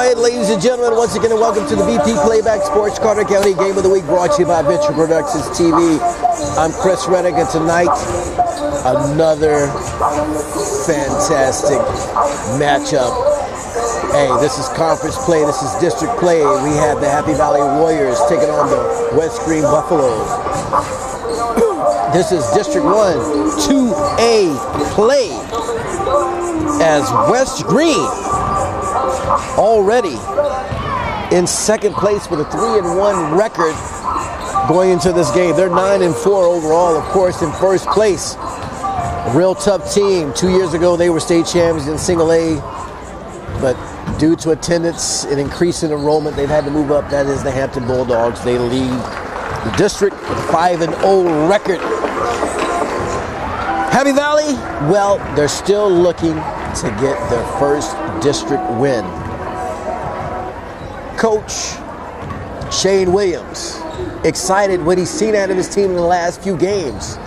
right, ladies and gentlemen, once again, welcome to the VP Playback Sports Carter County Game of the Week, brought to you by Venture Productions TV. I'm Chris Reddick, and tonight, another fantastic matchup. Hey, this is conference play, this is district play. We have the Happy Valley Warriors taking on the West Greene Buffaloes. This is District 1, 2A play, as West Greene already in second place with a 3-1 record going into this game. They're 9-4 overall, of course, in first place. A real tough team. 2 years ago, they were state champions in single A, but due to attendance and increase in enrollment, they've had to move up. That is the Hampton Bulldogs. They lead the district with a 5-0 record. Happy Valley, well, they're still looking to get their first district win. Coach Shane Williams, excited what he's seen out of his team in the last few games.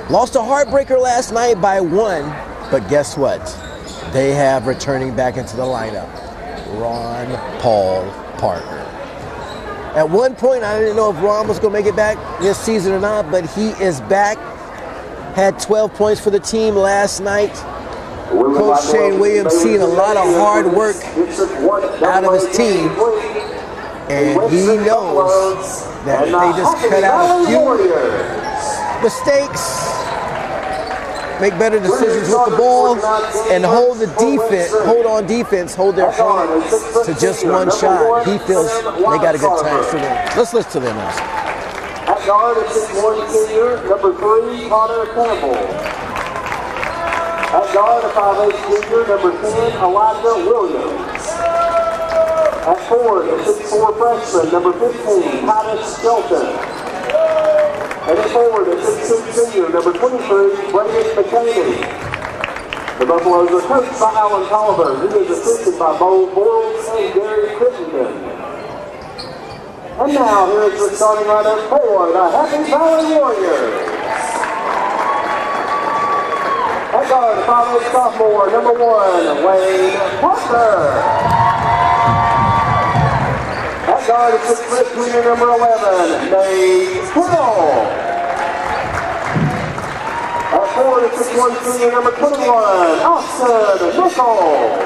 Lost a heartbreaker last night by 1, but guess what? They have returning back into the lineup, Ron Paul Parker. At one point, I didn't know if Ron was going to make it back this season or not, but he is back. Had 12 points for the team last night. Coach Shane Williams seen a lot of hard work out of his team, and he knows that if they just cut out a few mistakes, make better decisions with the ball, and hold the defense, hold their opponent to just one shot, he feels they got a good chance to win. Let's listen to them now. At guard is 6'1" senior, number 3, Connor Campbell. At guard, a 5'8" junior, number 10, Elijah Williams. At forward, a 6'4" freshman, number 15, Titus Skelton. And at forward, a 6'6" senior, number 23, Brandon McCaney. The Buffaloes are coached by Alan Tolliver. He is assisted by Bo Boyles and Gary Crittenden. And now, here is the starting lineup for the Happy Valley Warriors. At guard, 5'8" sophomore, number 1, Wayne Parker. At guard, 6' junior, number 11, Nate Kittle. At forward, 6'1" senior, number 21, Austin Nichols.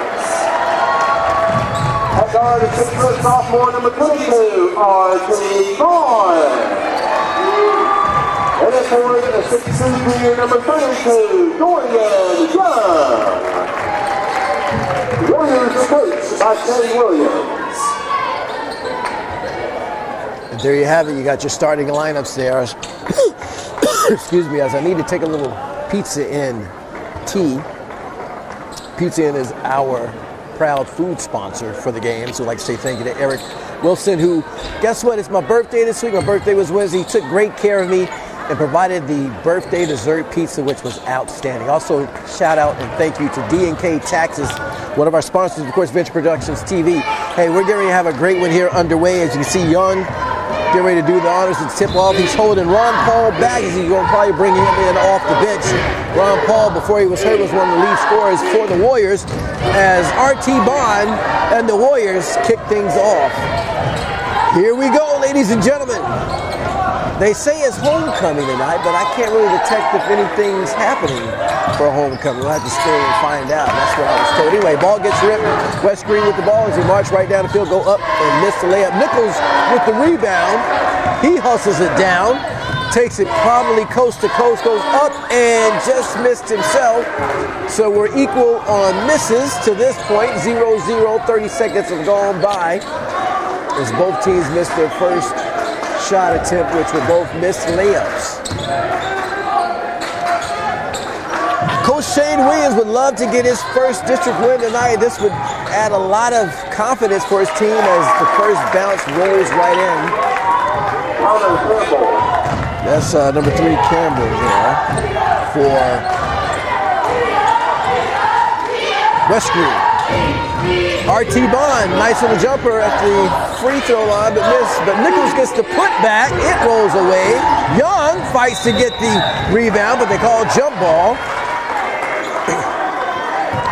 At guard, 6' sophomore, number 22, R.T. Vaughn. And at forward, 6'2" junior, number 32, Dorian Young. Warriors are coached by Shane Williams. And there you have it. You got your starting lineups there. Excuse me, as I need to take a little Pizza Inn tea. Pizza Inn is our proud food sponsor for the game, so I'd like to say thank you to Eric Wilson, who, guess what, it's my birthday this week. My birthday was Wednesday. He took great care of me and provided the birthday dessert pizza, which was outstanding. Also, shout out and thank you to D&K Taxes, one of our sponsors, of course, Venture Productions TV. Hey, we're getting ready to have a great one here underway. As you can see, Young getting ready to do the honors and tip off. He's holding Ron Paul back as he's going to probably bring him in off the bench. Ron Paul, before he was hurt, was one of the lead scorers for the Warriors, as R.T. Bond and the Warriors kick things off. Here we go, ladies and gentlemen. They say it's homecoming tonight, but I can't really detect if anything's happening for a homecoming. We'll have to stay and find out. That's what I was told. Anyway, ball gets ripped. West Greene with the ball as he march right down the field, go up and miss the layup. Nichols with the rebound. He hustles it down, takes it probably coast to coast, goes up and just missed himself. So we're equal on misses to this point. 0-0, 30 seconds have gone by as both teams missed their first shot attempt, which were both missed layups. Coach Shane Williams would love to get his first district win tonight. This would add a lot of confidence for his team as the first bounce rolls right in. That's number 3 Campbell there for West Greene. R.T. Bond, nice little jumper at the free throw line, but missed. But Nichols gets the putback. It rolls away. Young fights to get the rebound, but they call a jump ball.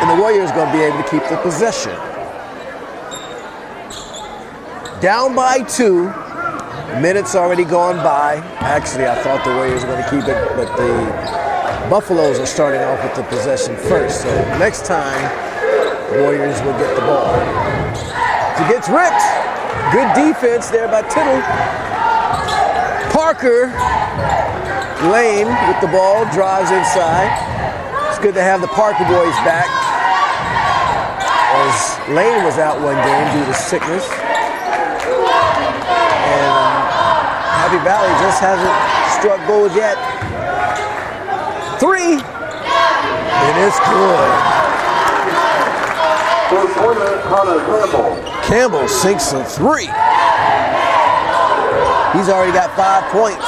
And the Warriors going to be able to keep the possession. Down by 2. Minutes already gone by. Actually, I thought the Warriors were going to keep it, but the Buffaloes are starting off with the possession first. So next time, the Warriors will get the ball. He gets ripped. Good defense there by Tittle. Parker Lane with the ball, drives inside. It's good to have the Parker boys back, as Lane was out one game due to sickness. And Happy Valley just hasn't struck gold yet. 3. It is good. Campbell sinks a 3. He's already got 5 points.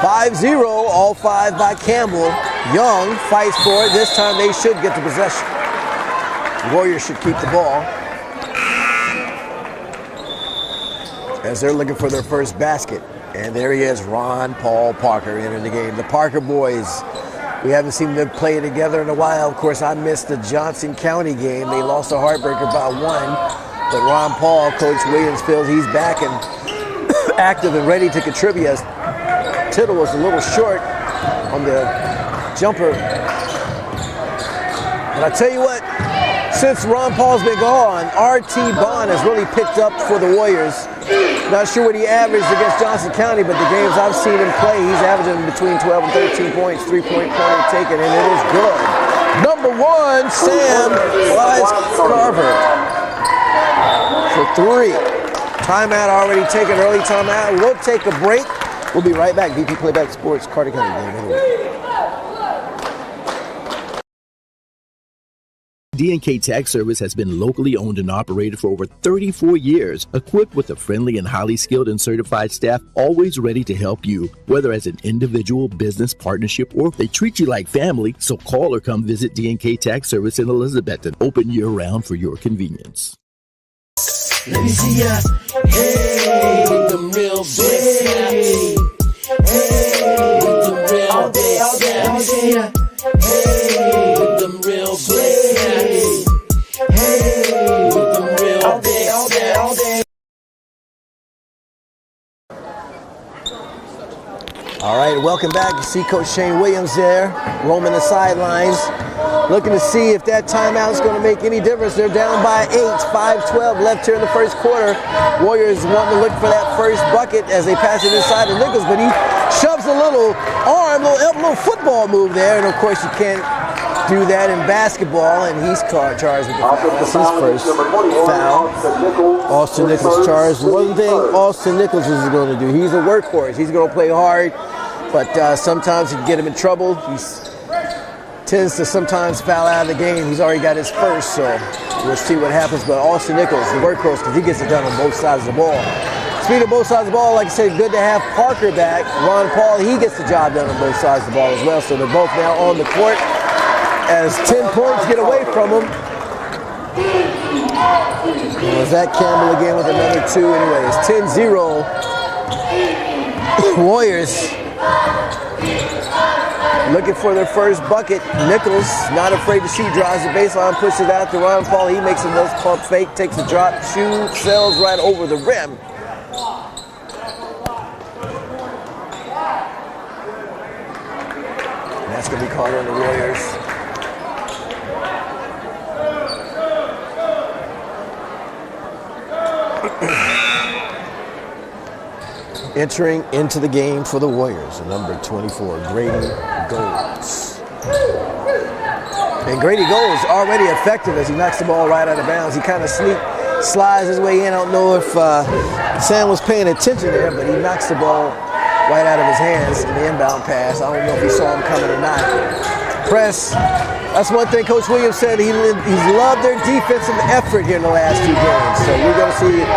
5-0, all 5 by Campbell. Young fights for it. This time they should get the possession. The Warriors should keep the ball, as they're looking for their first basket. And there he is, Ron Paul Parker entering the game. The Parker boys, we haven't seen them play together in a while. Of course, I missed the Johnson County game. They lost a heartbreaker by 1. But Ron Paul, Coach Williams, feels he's back and active and ready to contribute, as Tittle was a little short on the jumper. But I tell you what, since Ron Paul's been gone, R.T. Bond has really picked up for the Warriors. Not sure what he averaged against Johnson County, but the games I've seen him play, he's averaging between 12 and 13 points, 3-point play taken, and it is good. Number 1, Sam Carver for 3. Timeout already taken, early timeout. We'll take a break. We'll be right back. VP Playback Sports, Carter County game. Anyway. D&K Tax Service has been locally owned and operated for over 34 years, equipped with a friendly and highly skilled and certified staff, always ready to help you, whether as an individual, business, partnership, or if they treat you like family. So call or come visit D&K Tax Service in Elizabethton, open year-round for your convenience. Let me see ya. Hey, with them real big snaps. Hey, with them real big snaps. Let me see ya. Hey, with them real big snaps. Hey, with them real big snaps. All right, welcome back. You see Coach Shane Williams there, roaming the sidelines, looking to see if that timeout is going to make any difference. They're down by 8, 5-12 left here in the first quarter. Warriors wanting to look for that first bucket as they pass it inside to Nichols, but he shoves a little arm, little football move there, and of course you can't do that in basketball, and he's charged with the foul. That's his first foul. Austin Nichols charged. One thing Austin Nichols is going to do, he's a workhorse. He's going to play hard, but sometimes he can get him in trouble. He tends to sometimes foul out of the game. He's already got his first, so we'll see what happens. But Austin Nichols, the workhorse, because he gets it done on both sides of the ball. Speaking of both sides of the ball, like I said, good to have Parker back. Ron Paul, he gets the job done on both sides of the ball as well. So they're both now on the court as 10 points get away from him. Was that Campbell again with another 2? Anyway, it's 10-0. Warriors looking for their first bucket. Nichols, not afraid to shoot, drives the baseline, pushes it out to Ron Paul. He makes a nose pump fake, takes a drop, shoots, sails right over the rim. And that's going to be called on the Warriors. Entering into the game for the Warriors, number 24, Grady Golds. And Grady Golds already effective as he knocks the ball right out of bounds. He kind of slides his way in. I don't know if Sam was paying attention there, but he knocks the ball right out of his hands in the inbound pass. I don't know if he saw him coming or not. Press. That's one thing Coach Williams said. He's loved their defensive effort here in the last 2 games. So we're going to see if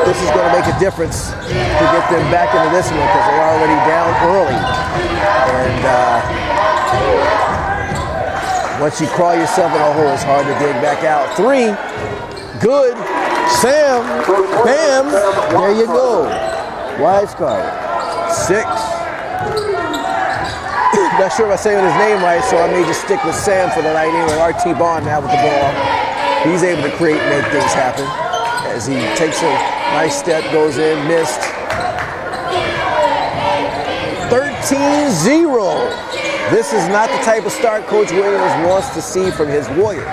this is going to make a difference to get them back into this one, because they're already down early. And once you crawl yourself in a hole, it's hard to dig back out. 3. Good. Sam. Bam. There you go. Wise card. 6. Not sure if I'm saying his name right, so I may just stick with Sam for the night. Anyway, R.T. Bond now with the ball. He's able to create and make things happen. as he takes a nice step, goes in, missed. 13-0. This is not the type of start Coach Williams wants to see from his Warriors.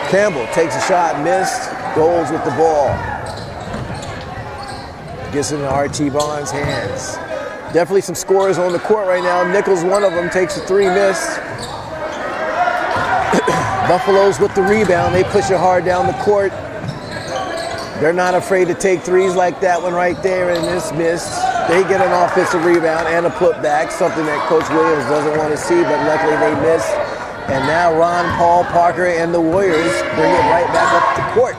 Campbell takes a shot, missed, goes with the ball. Gets into R.T. Barnes' hands. Definitely some scorers on the court right now. Nichols, one of them, takes a three, missed. Buffaloes with the rebound. They push it hard down the court. They're not afraid to take threes like that one right there, and this missed. They get an offensive rebound and a putback, something that Coach Williams doesn't want to see, but luckily they missed. And now Ron, Paul, Parker, and the Warriors bring it right back up the court.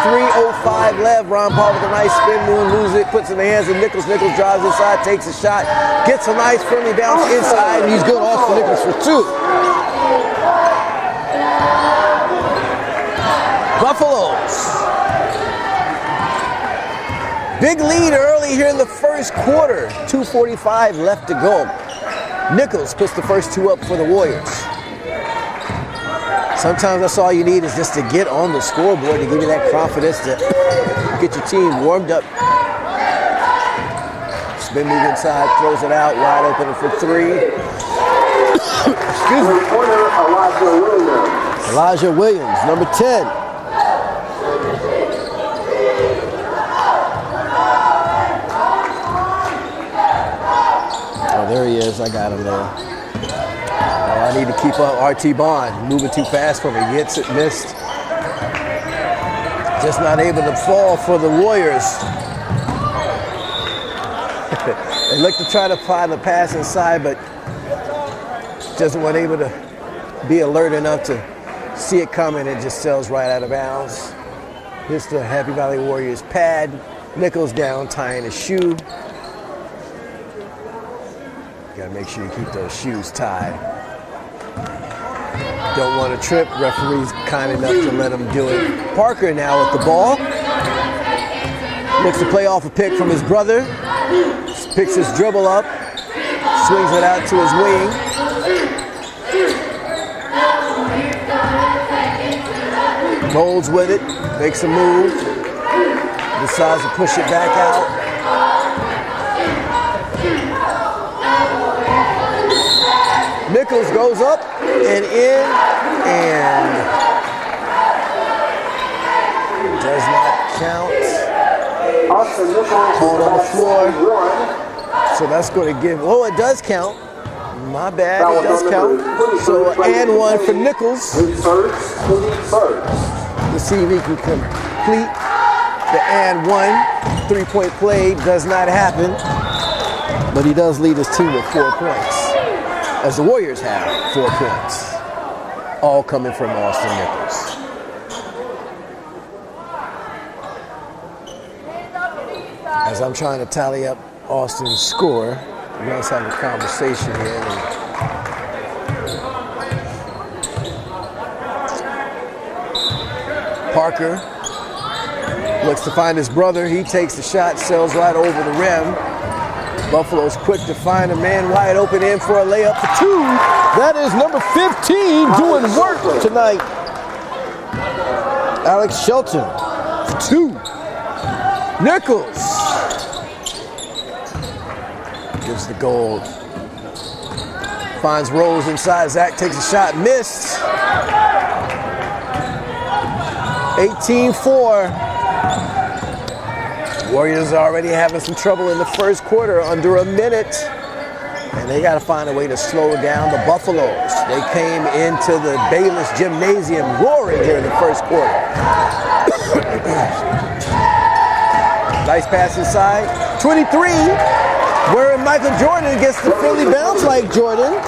3:05 left. Ron Paul with a nice spin move, loses it, puts it in the hands of Nichols. Nichols drives inside, takes a shot, gets a nice friendly bounce inside, and he's good off for Nichols for two. Buffaloes. Big lead early here in the first quarter. 2:45 left to go. Nichols puts the first two up for the Warriors. Sometimes that's all you need is just to get on the scoreboard to give you that confidence to get your team warmed up. Spin move inside, throws it out, wide open for three. Excuse me. Elijah Williams, number 10. Oh, there he is. I got him there. Oh, I need to keep up R.T. Bond. Moving too fast for me. Gets it, missed. Just not able to fall for the Warriors. They look to try to find the pass inside, but just weren't able to be alert enough to see it coming. It just sails right out of bounds. Hits the Happy Valley Warriors pad. Nichols down, tying his shoe. Gotta make sure you keep those shoes tied. Don't want to trip. Referee's kind enough to let him do it. Parker now with the ball. Looks to play off a pick from his brother. Picks his dribble up. Swings it out to his wing. Golds with it. Makes a move. Decides to push it back out. Nichols goes up and in and does not count. Called on the floor. So that's going to give, oh, it does count. My bad, it does count. So and one for Nichols. Let's see if he can complete the and one. 3-point play does not happen. But he does lead his team with 4 points. As the Warriors have 4 points, all coming from Austin Nichols. As I'm trying to tally up Austin's score, let's have a conversation here. Parker looks to find his brother. He takes the shot, sails right over the rim. Buffalo's quick to find a man wide open in for a layup for two. That is number 15 doing work tonight. Alex Shelton for two. Nichols gives the gold. Finds Rose inside. Zach takes a shot, missed. 18-4. Warriors are already having some trouble in the first quarter, under a minute. And they got to find a way to slow down the Buffaloes. They came into the Bayless Gymnasium roaring here in the first quarter. Nice pass inside. 23, where Michael Jordan gets the Philly bounce like Jordan.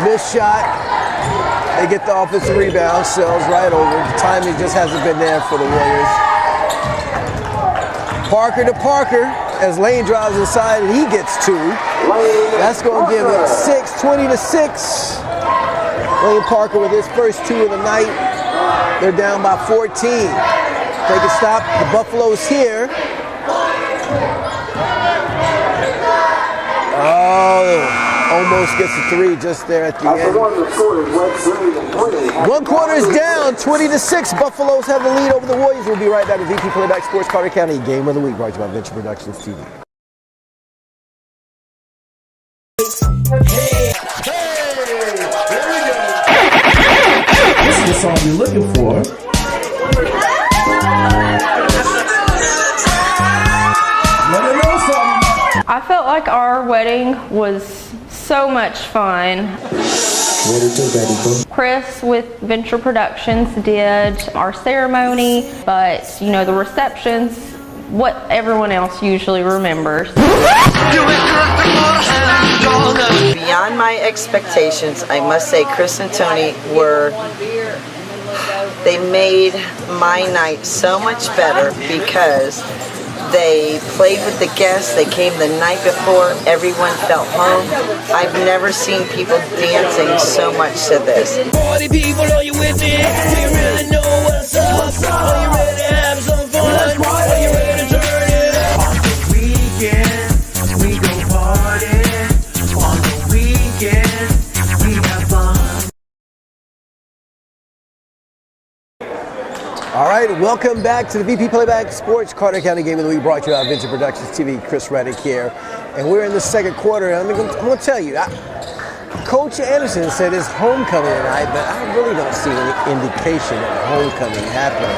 Missed shot. They get the offensive rebound, sails right over. The timing just hasn't been there for the Warriors. Parker to Parker as Lane drives inside and he gets two. That's going to give it 6, 20-6. Lane Parker with his first two of the night. They're down by 14. Take a stop. The Buffaloes here. Oh, almost gets a 3 just there at the end. One quarter is down, 20-6. Buffaloes have the lead over the Warriors. We'll be right back with VP Playback Sports Carter County Game of the Week, brought to you by Venture Productions TV. Hey, here we go. This is the song you're looking for. Let her know something. I felt like our wedding was so much fun. Chris with Venture Productions did our ceremony, but you know, the reception's what everyone else usually remembers. Beyond my expectations, I must say Chris and Tony they made my night so much better because they played with the guests. They came the night before. Everyone felt home. I've never seen people dancing so much to this. Party people, are you with me? Do you really know what's up? Are you ready to have some fun? Are you ready to turn it up? On the weekend, we go party. On the weekend, we have fun. All right, welcome back to the VP Playback Sports Carter County Game of the Week, brought to you by Venture Productions TV. Chris Reddick here, and we're in the second quarter. I'm going to tell you, Coach Anderson said it's homecoming tonight, but I really don't see any indication of homecoming happening.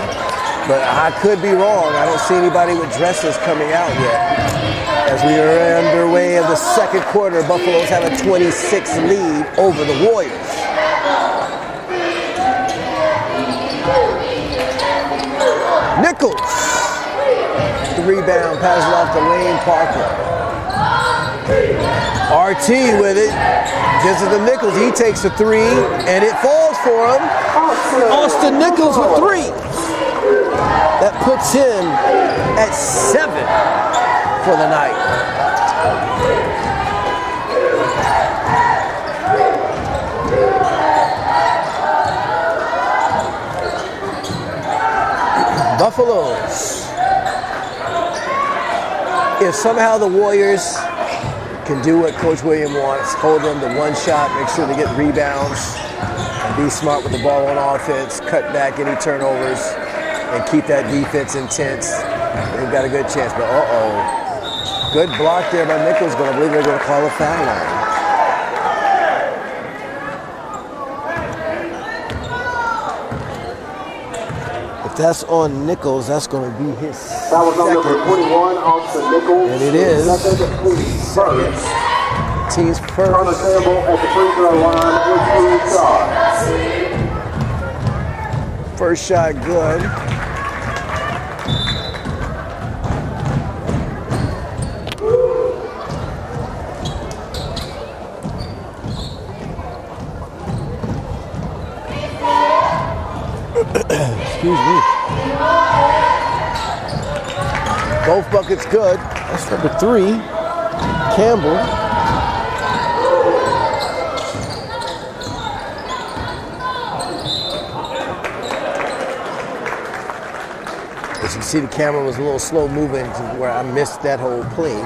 But I could be wrong. I don't see anybody with dresses coming out yet. As we are underway of the second quarter, Buffaloes have a 26 lead over the Warriors. Nichols, the rebound, passes it off to Lane Parker. RT with it, gives it to Nichols. He takes a 3, and it falls for him. Austin Nichols with 3. That puts him at 7 for the night. Buffaloes. If somehow the Warriors can do what Coach William wants, hold them to one shot, make sure they get rebounds, and be smart with the ball on offense, cut back any turnovers, and keep that defense intense, they've got a good chance. But good block there by Nichols, but I believe they're going to call a foul line. If that's on Nichols, that's going to be his second. That was on number 21, Austin Nichols. And it is. First. Team's first. Connor Campbell at the free throw line with 3 shots. First shot good. Excuse me. Both buckets good. That's number 3, Campbell. As you can see, the camera was a little slow moving to where I missed that whole play.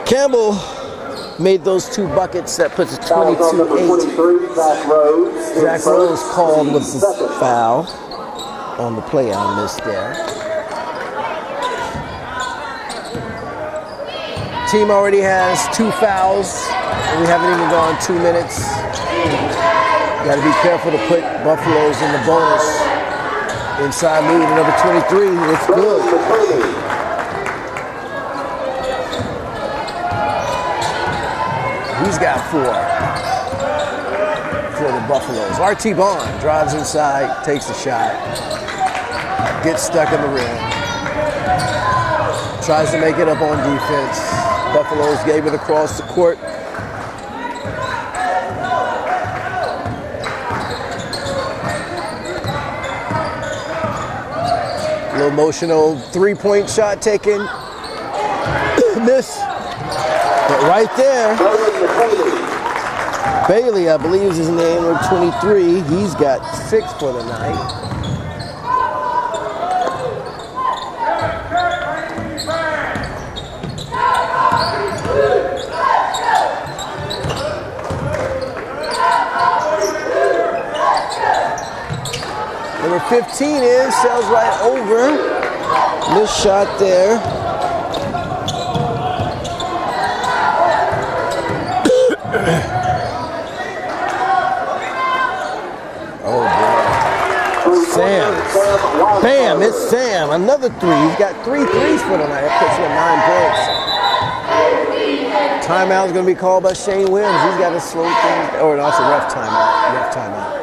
Campbell made those 2 buckets. That puts it 22-8. Zach Rose called with the foul on the play I missed there. Team already has 2 fouls, and we haven't even gone 2 minutes. Got to be careful to put Buffaloes in the bonus. Inside move to number 23. It's good. He's got 4 for the Buffaloes. RT Bond drives inside, takes the shot, gets stuck in the rim, tries to make it up on defense. Buffaloes gave it across the court. A little emotional 3-point shot taken. Miss. But right there, Bailey, I believe is his name, number 23. He's got 6 for the night. 15 in, sails right over. Missed shot there. Oh boy. Sam. Bam, it's Sam. Another three. He's got 3 threes for the night. That puts him at 9 points. Timeout is going to be called by Shane Williams. He's got to slow things. Or no, it's a ref timeout. Ref timeout.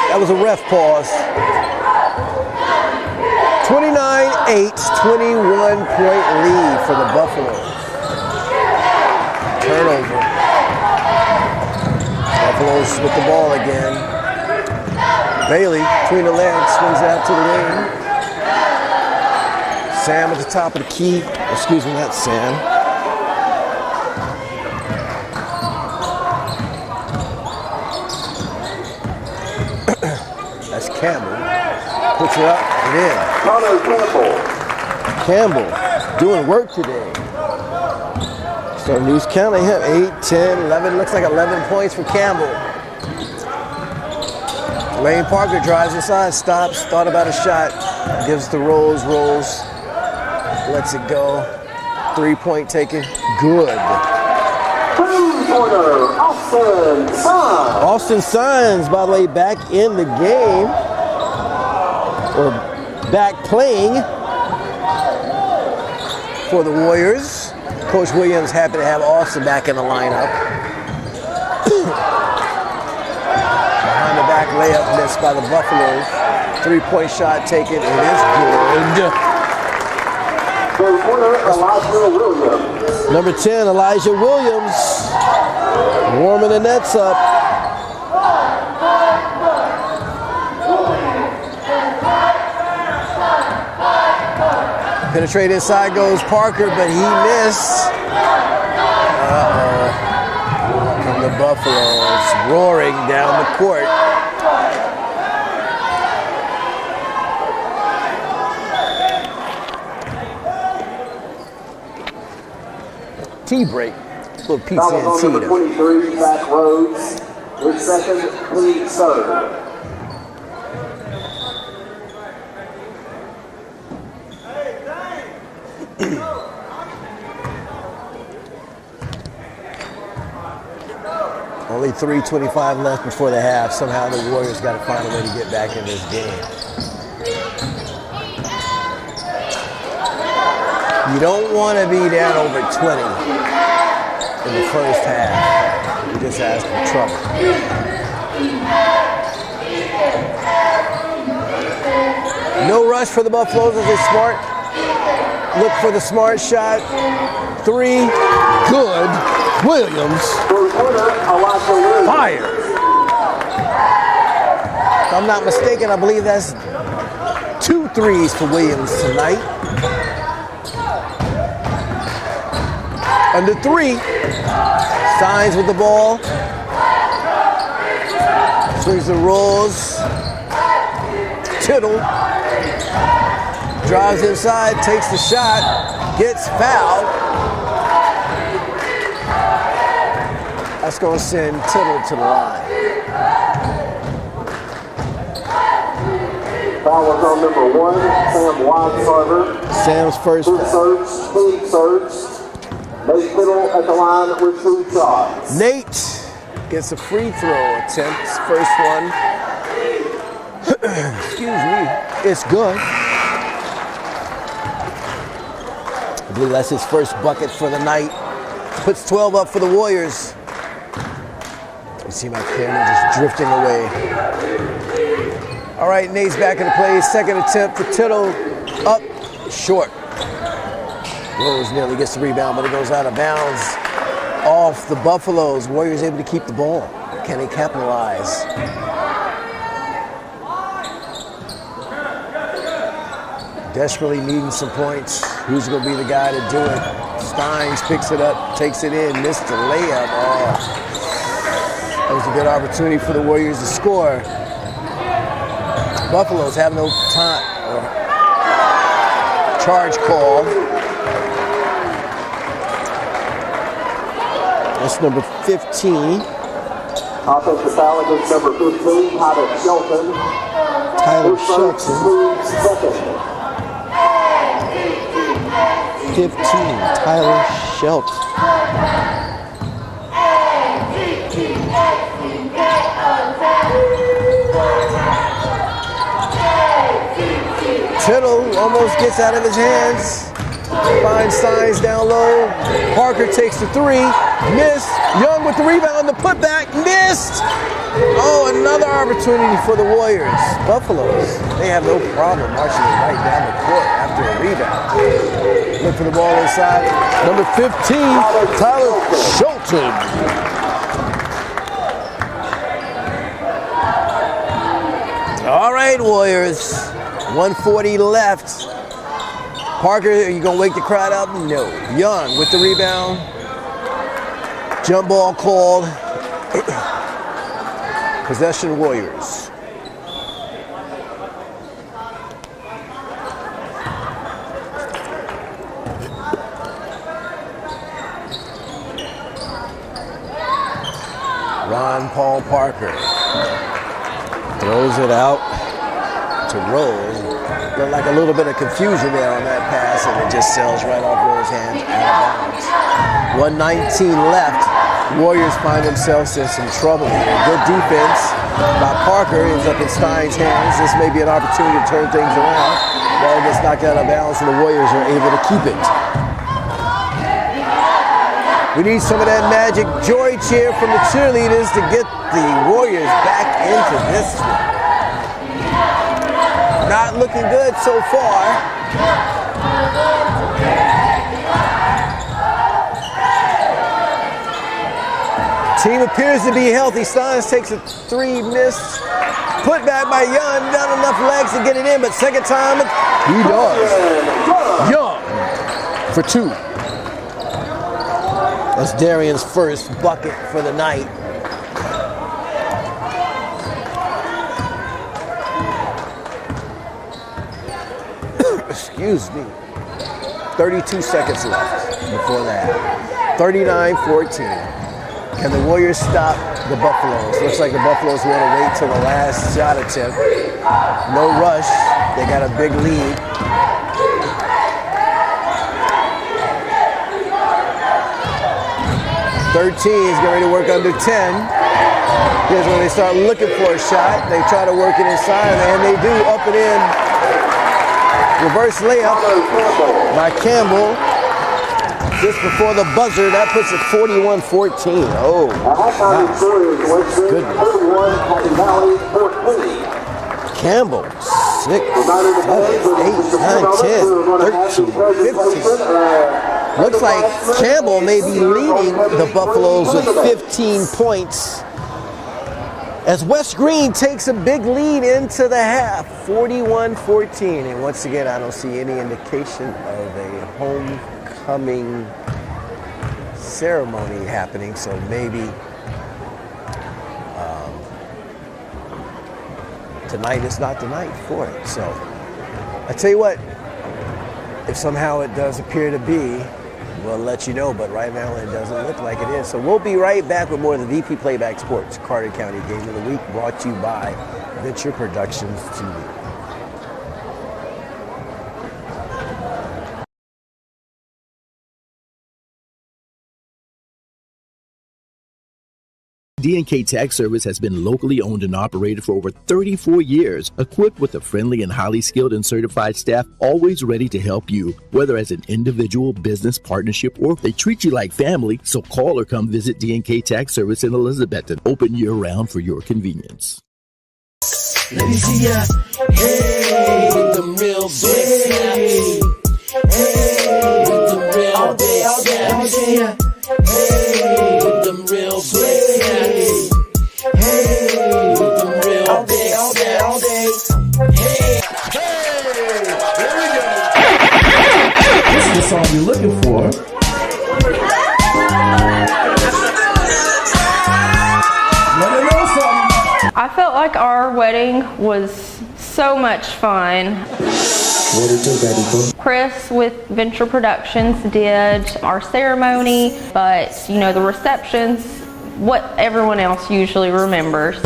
That was a ref pause. 29-8, 21-point lead for the Buffaloes. Turnover. Buffaloes with the ball again. Bailey, between the legs, swings out to the wing. Sam at the top of the key. Excuse me, not Sam. That's Campbell. Puts it up and in. Campbell doing work today. So News County have 8, 10, 11. Looks like 11 points for Campbell. Lane Parker drives inside, stops, thought about a shot, gives the rolls, lets it go. 3-point taken, good. Three-pointer, Austin Signs. Austin Signs, by the way, back in the game, or back playing for the Warriors. Coach Williams happy to have Austin back in the lineup. Behind the back layup missed by the Buffaloes. 3-point shot taken, it is good. Three-pointer, Elijah Williams. Number 10, Elijah Williams, warming the nets up. Penetrate inside goes Parker, but he missed. From the Buffaloes, roaring down the court. Tea break. A little pizza and tea. Number 23, Zach Rhodes, with second, lead third. Only 3:25 left before the half. Somehow the Warriors got to find a way to get back in this game. You don't want to be down over 20 in the first half. You just ask for trouble. No rush for the Buffaloes as they smart. Look for the smart shot. 3, good. Williams. Fire. If I'm not mistaken, I believe that's 2 threes for Williams tonight. Under 3. Signs with the ball. Swings the rolls. Tittle. Drives inside, takes the shot, gets fouled. That's going to send Tittle to the line. Foul was on number 1, Sam Wadsarver. Sam's first foul. Team surge. Nate Tittle at the line with 2 shots. Nate gets a free throw attempt. First one. Excuse me. It's good. I believe that's his first bucket for the night. Puts 12 up for the Warriors. You see my camera just drifting away. All right, Nate's back in the play. Second attempt for Tittle. Up, short. Rose nearly gets the rebound, but it goes out of bounds. Off the Buffaloes. Warriors able to keep the ball. Can they capitalize? Desperately needing some points. Who's going to be the guy to do it? Steins picks it up, takes it in, missed the layup. Oh, that was a good opportunity for the Warriors to score. Buffaloes have no time or charge call. That's number 15. Offensive foul against number 15, Tyler Shelton. Tyler Shelton. Second. 15. Tyler Shelton. Tittle almost gets out of his hands. Finds Steins down low. Parker takes the three. Missed. Young with the rebound. The putback. Missed. Oh, another opportunity for the Warriors. Buffaloes, they have no problem marching it right down the court after a rebound. Look for the ball inside. Number 15, Tyler Shelton. All right, Warriors. 1:40 left. Parker, are you going to wake the crowd up? No. Young with the rebound. Jump ball called. Possession Warriors. Ron Paul Parker throws it out to Rose. Looked like a little bit of confusion there on that pass, and it just sails right off Rose's hands out of bounds. 1:19 left. Warriors find themselves in some trouble here. Good defense by Parker ends up in Stein's hands. This may be an opportunity to turn things around. Ball gets knocked out of bounds, and the Warriors are able to keep it. We need some of that magic joy cheer from the cheerleaders to get the Warriors back into this one. Not looking good so far. Team appears to be healthy. Steins takes a three, missed. Put back by Young, not enough legs to get it in, but second time, he does. Young for two. That's Darian's first bucket for the night. Excuse me. 32 seconds left before that. 39-14. Can the Warriors stop the Buffaloes? Looks like the Buffaloes want to wait till the last shot attempt. No rush. They got a big lead. is getting ready to work under 10. Here's when they start looking for a shot. They try to work it inside, and they do up and in. Reverse layup by Campbell. Just before the buzzer, that puts it 41-14. Oh, goodness. Campbell, 6, 7, 8, 9, 10, 13, 15. Looks like Campbell may be leading the Buffaloes with 15 points. As Wes Greene takes a big lead into the half, 41-14. And once again, I don't see any indication of a homecoming ceremony happening, so maybe tonight is not the night for it. So I tell you what, if somehow it does appear to be, we'll let you know, but right now it doesn't look like it is. So we'll be right back with more of the VP Playback Sports Carter County Game of the Week, brought to you by Venture Productions TV. D&K Tax Service has been locally owned and operated for over 34 years, equipped with a friendly and highly skilled and certified staff, always ready to help you, whether as an individual, business, partnership, or they treat you like family. So call or come visit D&K Tax Service in Elizabethton, open year-round for your convenience. Let me see ya. Hey, with the real big snaps. Hey, with the real big snaps. Let me see ya. Hey, with them real big snaps. Hey, with them real big snaps. Hey, Here we go. This is the song you're looking for. Let me know something. I felt like our wedding was so much fun. Chris with Venture Productions did our ceremony, but the reception's what everyone else usually remembers.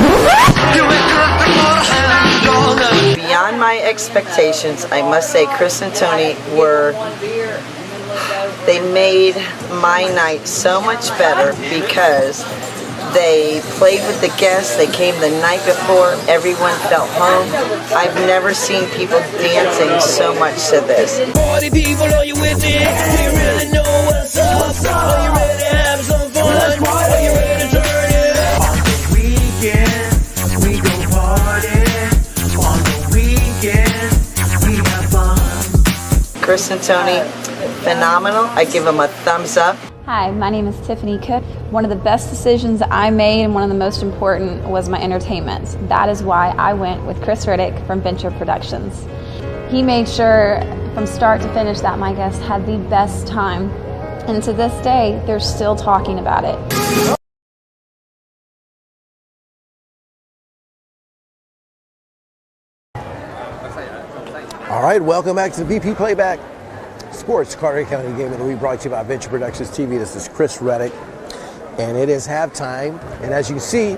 Beyond my expectations, I must say Chris and Tony they made my night so much better because they played with the guests. They came the night before. Everyone felt home. I've never seen people dancing so much to this. Party people, are you with me? Do you really know what's up? Are you ready to have some fun? Are you ready to turn it up? On the weekend, we go party. On the weekend, we have fun. Chris and Tony, phenomenal. I give them a thumbs up. Hi, my name is Tiffany Cook. One of the best decisions I made and one of the most important was my entertainment. That is why I went with Chris Riddick from Venture Productions. He made sure from start to finish that my guests had the best time. And to this day, they're still talking about it. All right, welcome back to the BP Playback Sports Carter County Game of the Week, brought to you by Venture Productions TV. This is Chris Reddick, and it is halftime. And as you can see,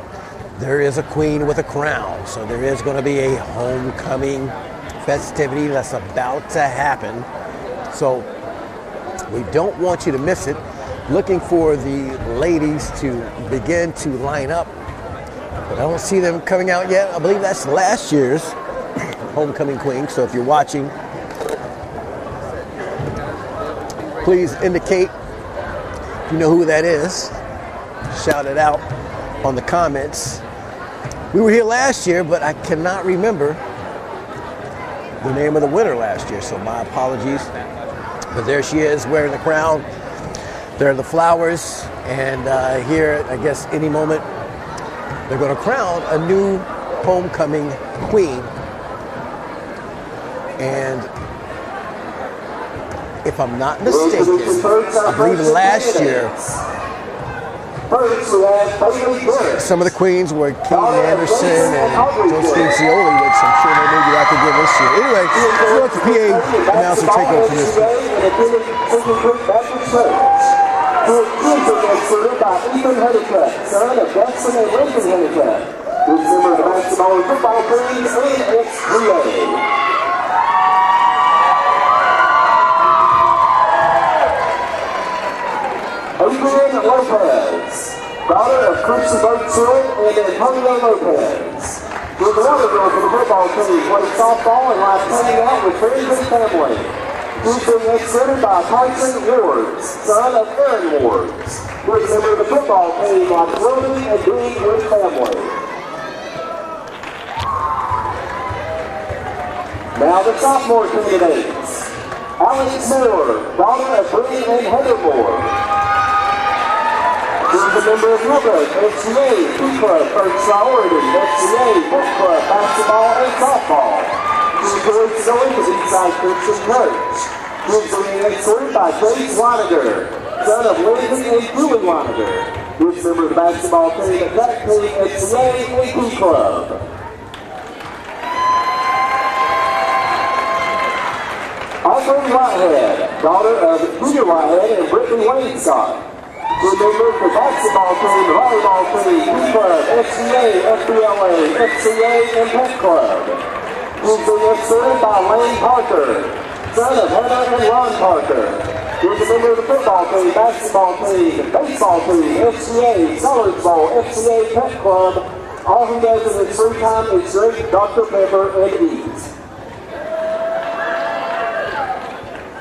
there is a queen with a crown. So there is going to be a homecoming festivity that's about to happen. So we don't want you to miss it. Looking for the ladies to begin to line up, but I don't see them coming out yet. I believe that's last year's homecoming queen. So if you're watching, please indicate if you know who that is. Shout it out on the comments. We were here last year, but I cannot remember the name of the winner last year, so my apologies. But there she is wearing the crown. There are the flowers, and here, I guess any moment, they're going to crown a new homecoming queen. And if I'm not mistaken, I believe last year, some of the queens were Keaton Anderson and Josephine Cioli, which I'm sure they may be back again this year. Anyway, we'll let the PA announcer take over for this one. Adrian Lopez, daughter of Christian Berthier and Antonio Lopez. With the other girl for the football team, plays softball and likes hanging out with friends and family. She's being escorted by Tyson Ward, son of Aaron Ward. With a member of the football team like Willie and Greene with family. Now the sophomore candidates. Alex Moore, daughter of Greene and Heather Moore. She's a member of Lubbock, FCA, Book Club, First Priority, FCA, Book Club, Basketball, and Softball. She enjoys going to Eastside Christian Church. She's being escorted by Chase Waniger, son of Lindsay and Julie Waniger. She's a member of the basketball team at that team, FCA, and Book Club. Aubrey Whitehead, daughter of Peter Whitehead and Brittany Wainscott. She members the basketball team, the volleyball team, Book Club, FCA, FBLA, FCA, and Pet Club. She's being escorted by Lane Parker, son of Hannah and Ron Parker. She's a member of the football team, basketball team, baseball team, FCA, Sellers Bowl, FCA, Pet Club. All he does in his free time is drink Dr. Pepper and eat.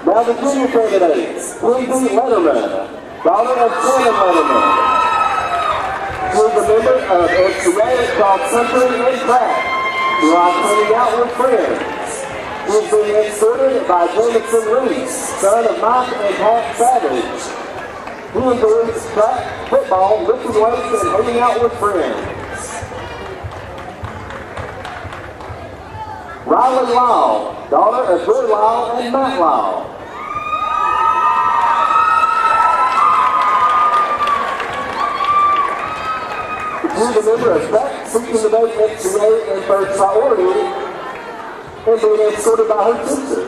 Now the junior candidates, Lindsay Letterman, daughter of Shannon Letterman. She's a member of FCA, cross country, and track. She likes hanging out with friends. She's being escorted by Jamison Reese, son of Mike and Pat Savage. He enjoys track, football, lifting weights, and hanging out with friends. Riley Lyle, daughter of Drew Lyle and Matt Lyle. She's a member of track, seeking to make FCA and First Priority. and being escorted by her sister.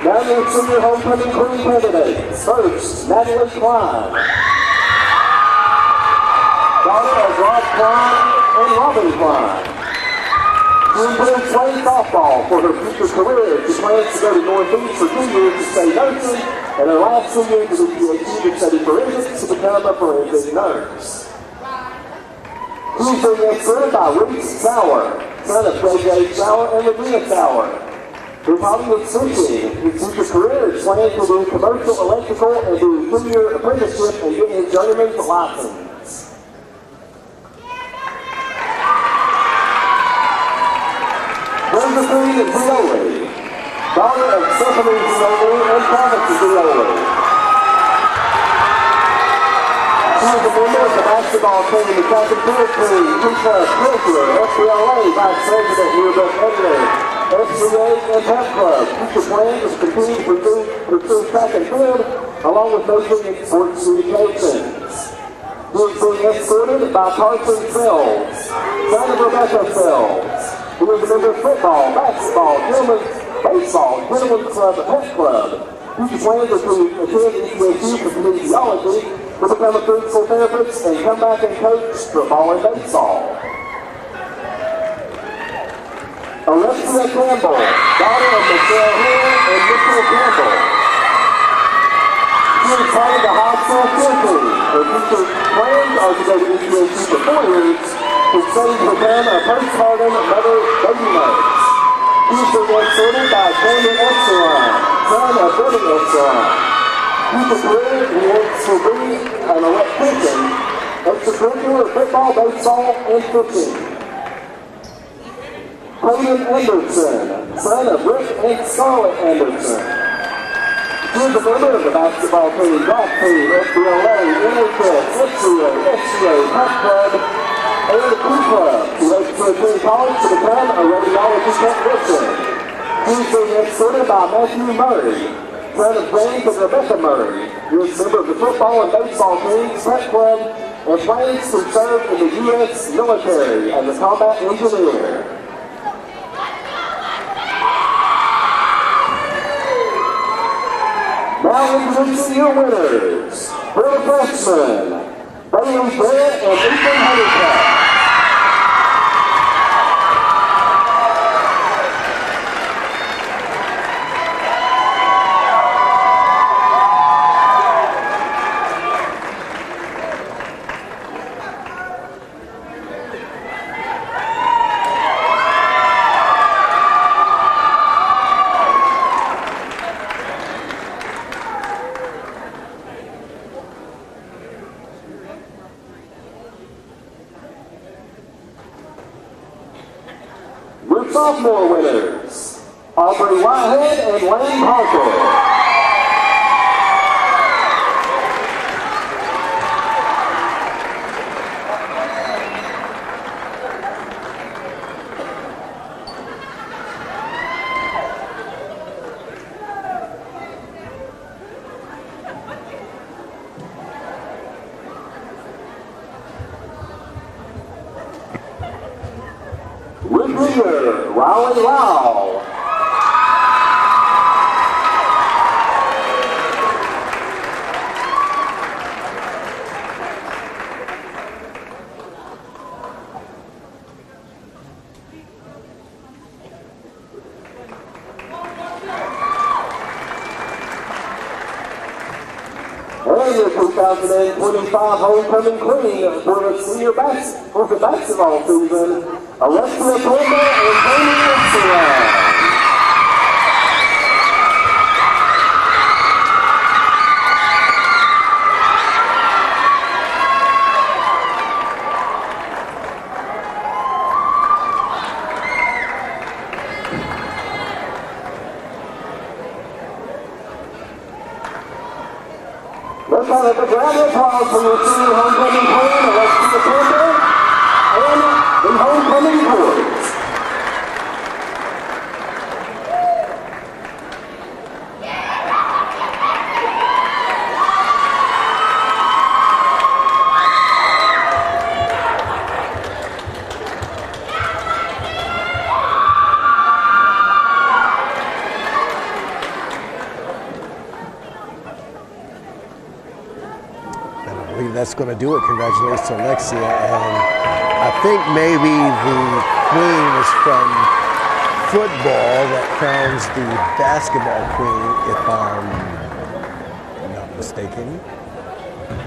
Now your senior homecoming queen candidates. First, Natalie Klein, daughter of Rob Klein and Robin Klein. She intends playing softball for her future career. She plans to go to Northeast for 2 years to study nursing, and her last 2 years to be PhD to study forensics to become a forensic nurse. She's being escorted by Reese Sauer, son of J.J. Sauer and Regina Sauer. Her father is teaching. His future career is planned to do commercial electrical and do a 2-year apprenticeship and get his journeyman's license. Josephine Zioli, daughter of Stephanie Zioli and Travis Zioli. She is a member of the basketball team, the track and field team, P-Club, Treasurer, FBLA, Vice President, Yearbook Editor, FCA, and Pep Club. Future plans is to continue to pursue track and field, along with majoring in sports communications. He is being escorted by Carson Fells, son of Rebecca Fells. He is a member of football, basketball, gentlemen's baseball, gentlemen's club, and pet club. Future plans are to attend ECSU for kinesiology, to become a physical therapist, and come back and coach football and baseball. Alexia Campbell, daughter of Michelle Hill and Mitchell Campbell. She is part of the high school field team. Her future plans are to go to ECSU for 4 years to study to become a postpartum mother-baby nurse. She is being escorted by Brandon Epsilon, son of Brandon Epsilon. Future career, he wants to be an electrician, extracurricular football, baseball, and fishing. Clayton Anderson, son of Rick and Scarlett Anderson. He is a member of the basketball team, golf team, FBLA, NHS, FCA, Pep Club, and the Crew Club. He hopes to attend college to become a radiology technician. He is being escorted by Matthew Murray, son of James and Rebecca Murray. He is a member of the football and baseball teams, Pep Club, and plans to serve in the U.S. military as a combat engineer. Now introducing your winners for the freshmen, Bailey Barrett and Ethan Honeycutt. Sophomore winners, Aubrey Whitehead and Lane Parker. Junior, Riley Lau. And your 2025 homecoming queen for the senior basketball season, Alexia Campbell and Tony Epsilon. Let's have a round of applause for your senior homecoming queen, Alexia Campbell, and the homecoming boys. that's going to do it. Congratulations to Alexia. And I think maybe the queen is from football that crowns the basketball queen, if I'm not mistaken.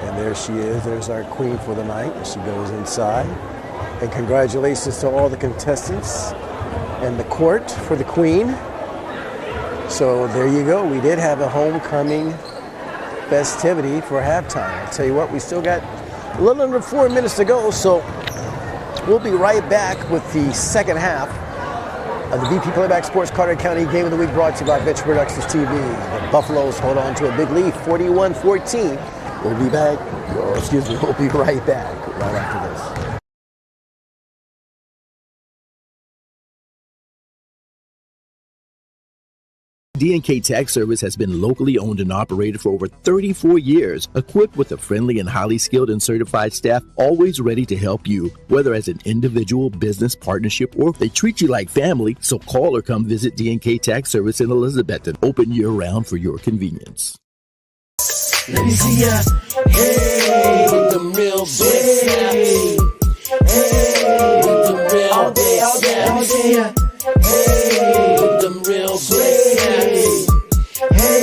And there she is. There's our queen for the night. And she goes inside. And congratulations to all the contestants and the court for the queen. So there you go. We did have a homecoming festivity for halftime. I'll tell you what, we still got a little under 4 minutes to go. So we'll be right back with the second half of the BP Playback Sports Carter County Game of the Week, brought to you by Venture Productions TV. The Buffaloes hold on to a big lead, 41-14. We'll be back. We'll be right back right after this. D&K Tax Service has been locally owned and operated for over 34 years, equipped with a friendly and highly skilled and certified staff, always ready to help you, whether as an individual, business, partnership, or if they treat you like family. So call or come visit D&K Tax Service in Elizabethton, open year-round for your convenience. Let me see ya. Hey, with them real big hey, with them real all day, all day. Let me see ya. Hey, with them real big hey,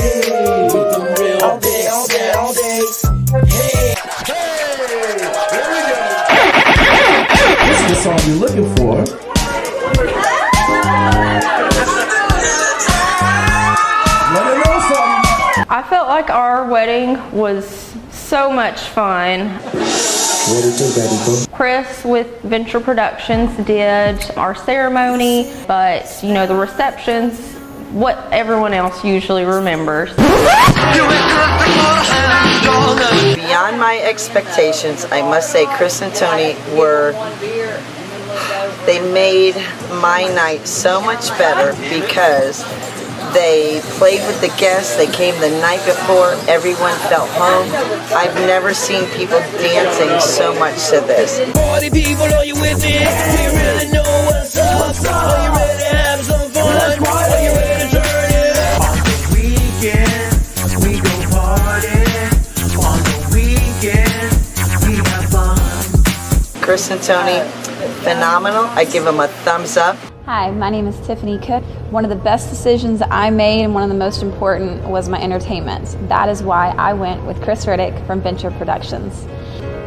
with them real all day, all day, all day. Hey, Here we go. This is the song you're looking for. Let her know something. I felt like our wedding was so much fun. What did you do, Chris with Venture Productions did our ceremony, but the receptions, what everyone else usually remembers. Beyond my expectations, I must say Chris and Tony they made my night so much better because they played with the guests. They came the night before. Everyone felt home. I've never seen people dancing so much to this. 40 people, are you with me? We really know what's up. Are you ready to have some fun? Are you ready to turn it up? On the weekend, we go party. On the weekend, we have fun. Chris and Tony, phenomenal. I give them a thumbs up. Hi, my name is Tiffany Cook. One of the best decisions I made and one of the most important was my entertainment. That is why I went with Chris Riddick from Venture Productions.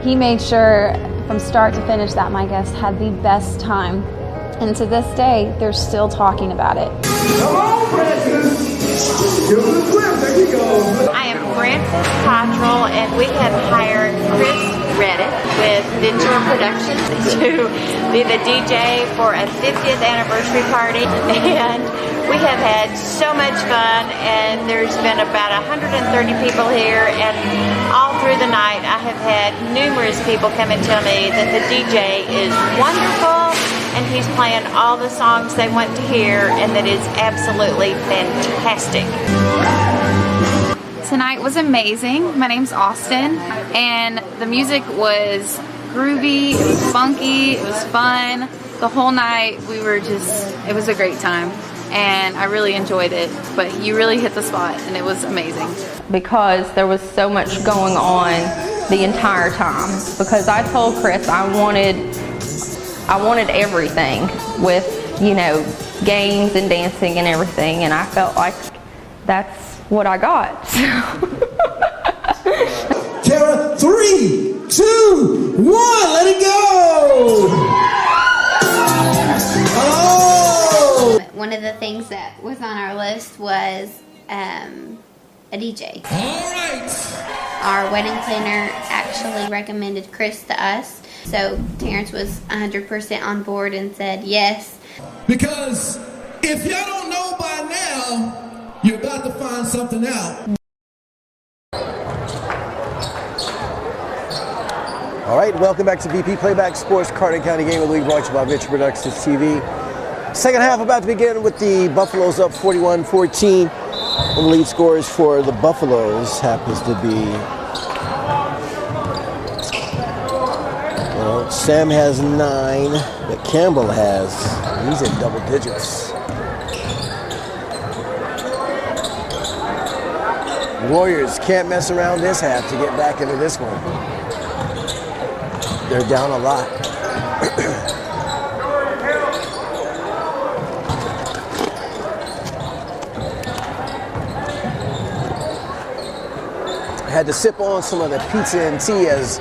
He made sure from start to finish that my guests had the best time. And to this day, they're still talking about it. Come on, Francis. Give us a clip. There you go. I am Frances Cottrell, and we have hired Chris Reddick with Venture Productions to be the DJ for a 50th anniversary party. And we have had so much fun, and there's been about 130 people here, and all through the night I have had numerous people come and tell me that the DJ is wonderful and he's playing all the songs they want to hear, and that is absolutely fantastic. Tonight was amazing. My name's Austin, and the music was groovy, it was funky, it was fun. The whole night it was a great time, and I really enjoyed it. But you really hit the spot, and it was amazing. Because there was so much going on the entire time. Because I told Chris I wanted everything with, games and dancing and everything, and I felt like that's what I got. Tara, 3, 2, 1, let it go! Oh! One of the things that was on our list was a DJ. All right. Our wedding planner actually recommended Chris to us, so Terrence was 100% on board and said yes. Because if y'all don't know by now, you're about to find something out. All right, welcome back to BP Playback Sports Carter County Game of the Week, brought to you by Venture Productions TV. Second half about to begin with the Buffaloes up 41-14. And the lead scorers for the Buffaloes happens to be, Sam has 9, but Campbell he's in double digits. Warriors can't mess around this half to get back into this one. They're down a lot. Had to sip on some of the pizza and tea as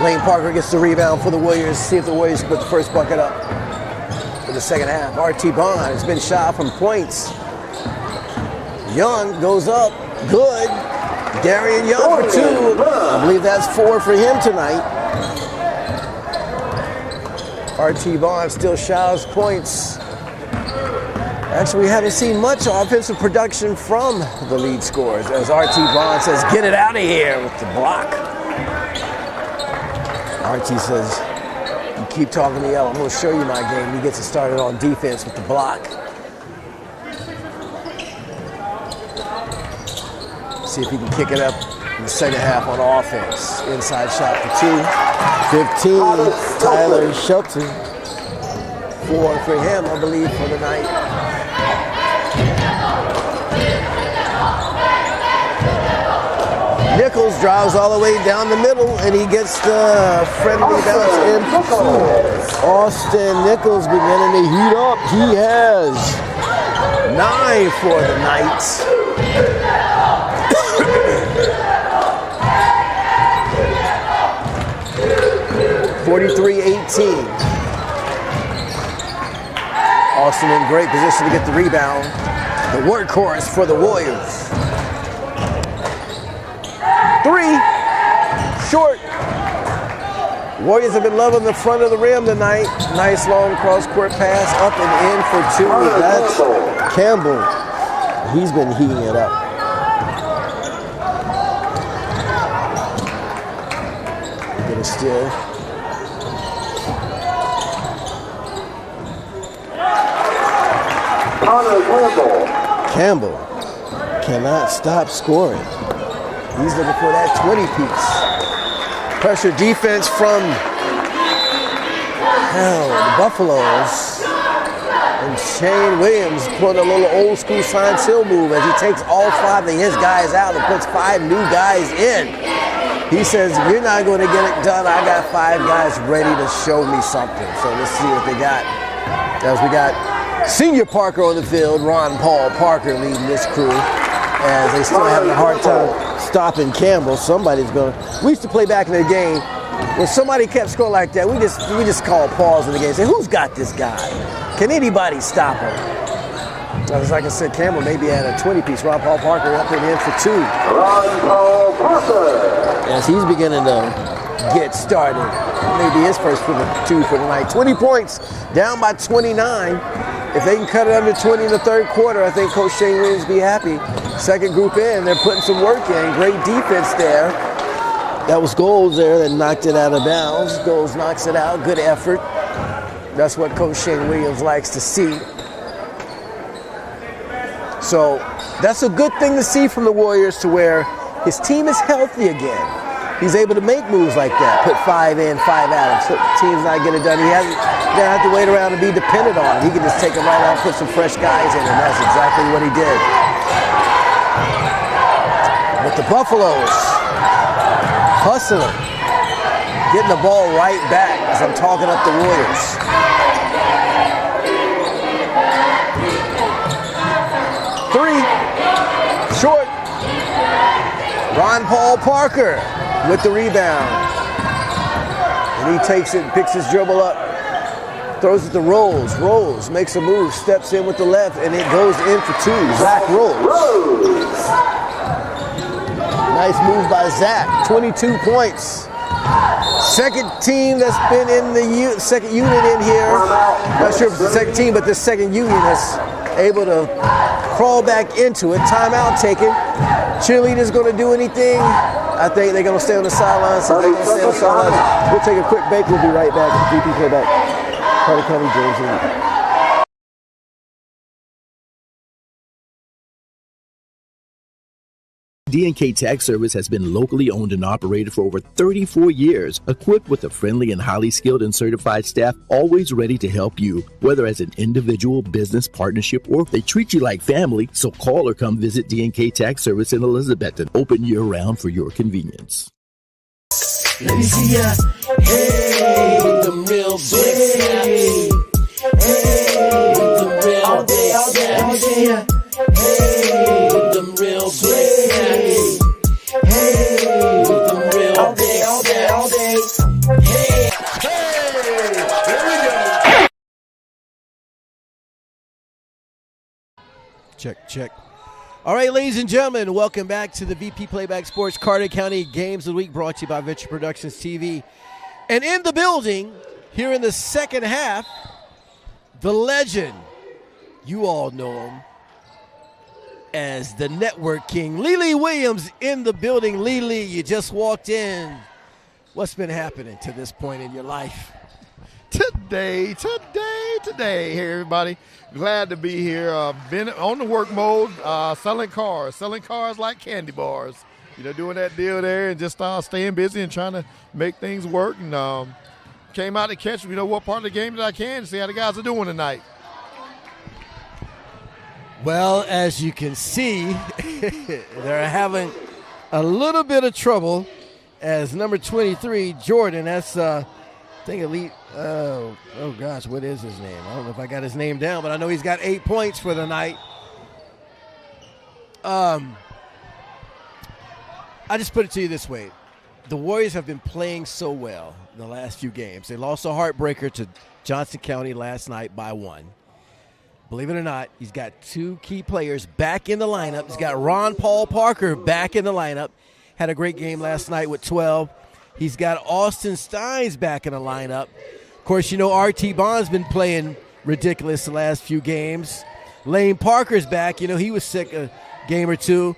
Lane Parker gets the rebound for the Warriors. See if the Warriors put the first bucket up for the second half. R.T. Bond has been shot from points. Young goes up. Good. Darian Young for 2. I believe that's 4 for him tonight. R.T. Bond still showers points. Actually, we haven't seen much offensive production from the lead scorers as R.T. Bond says, get it out of here with the block. R.T. says, you keep talking to yell, I'm going to show you my game. He gets it started on defense with the block. See if he can kick it up in the second half on offense. Inside shot for 2. 15, Tyler Shelton. 4 for him, I believe, for the night. Nichols drives all the way down the middle, and he gets the friendly bounce in. Austin Nichols beginning to heat up. He has 9 for the night. 43-18. Austin in great position to get the rebound. The workhorse for the Warriors. 3, short. Warriors have been loving the front of the rim tonight. Nice long cross-court pass up and in for 2. That's Campbell. He's been heating it up. Get a steal. Campbell cannot stop scoring. He's looking for that 20-piece. Pressure defense from the Buffaloes. And Shane Williams put a little old school Science Hill move as he takes all 5 of his guys out and puts 5 new guys in. He says, you're not going to get it done. I got 5 guys ready to show me something. So let's see what they got. As we got Senior Parker on the field, Ron Paul Parker leading this crew as they still having a hard time stopping Campbell. Somebody's going to. We used to play back in the game when somebody kept scoring like that. We just call pause in the game and say, who's got this guy? Can anybody stop him? As like I said, Campbell maybe had a 20-piece. Ron Paul Parker up and in for 2. Ron Paul Parker. As he's beginning to get started. Maybe his first 2 for the night. 20 points, down by 29. If they can cut it under 20 in the third quarter, I think Coach Shane Williams will be happy. Second group in, they're putting some work in. Great defense there. That was Goals there that knocked it out of bounds. Goals knocks it out. Good effort. That's what Coach Shane Williams likes to see. So that's a good thing to see from the Warriors, to where his team is healthy again. He's able to make moves like that. Put 5 in, 5 out. So the team's not getting it done. He doesn't have to wait around and be dependent on it. He can just take them right out and put some fresh guys in, and that's exactly what he did. But the Buffaloes hustling, getting the ball right back as I'm talking up the Warriors. Three, short. Ron Paul Parker with the rebound. And he takes it, picks his dribble up, throws it to Rolls. Rolls makes a move, steps in with the left, and it goes in for 2. Zach Rolls. Nice move by Zach. 22 points. Second team that's been in the second unit in here. Not sure if it's the second team, but this second unit that's able to crawl back into it. Timeout taken. Cheerleaders going to do anything? I think they're going to stay on the sidelines. So they're going to stay on the sidelines. We'll take a quick break. We'll be right back. VP Playback. Carter County, James Lee. D&K Tax Service has been locally owned and operated for over 34 years, equipped with a friendly and highly skilled and certified staff, always ready to help you, whether as an individual, business, partnership, or if they treat you like family. So call or come visit D&K Tax Service in Elizabethton, open year-round for your convenience. Let me see ya. Hey, with them real big snaps. Hey, with them real big snaps. Let me see ya. Hey, with them real big snaps. Hey, with them real big snaps. Hey, Here we go. Check. All right, ladies and gentlemen, welcome back to the VP Playback Sports Carter County Games of the Week, brought to you by Venture Productions TV. And in the building, here in the second half, the legend, you all know him as the Network King, Lee Williams, in the building. Lee, you just walked in. What's been happening to this point in your life? Today. Hey, everybody. Glad to be here. Been on the work mode, selling cars like candy bars. Doing that deal there and just staying busy and trying to make things work. And came out to catch, what part of the game that I can to see how the guys are doing tonight. Well, as you can see, they're having a little bit of trouble as number 23, Jordan, that's elite. Oh gosh, what is his name? I don't know if I got his name down, but I know he's got 8 points for the night. I just put it to you this way. The Warriors have been playing so well in the last few games. They lost a heartbreaker to Johnson County last night by 1. Believe it or not, he's got 2 key players back in the lineup. He's got Ron Paul Parker back in the lineup. Had a great game last night with 12. He's got Austin Steins back in the lineup. Of course, R.T. Bond's been playing ridiculous the last few games. Lane Parker's back. He was sick a game or two.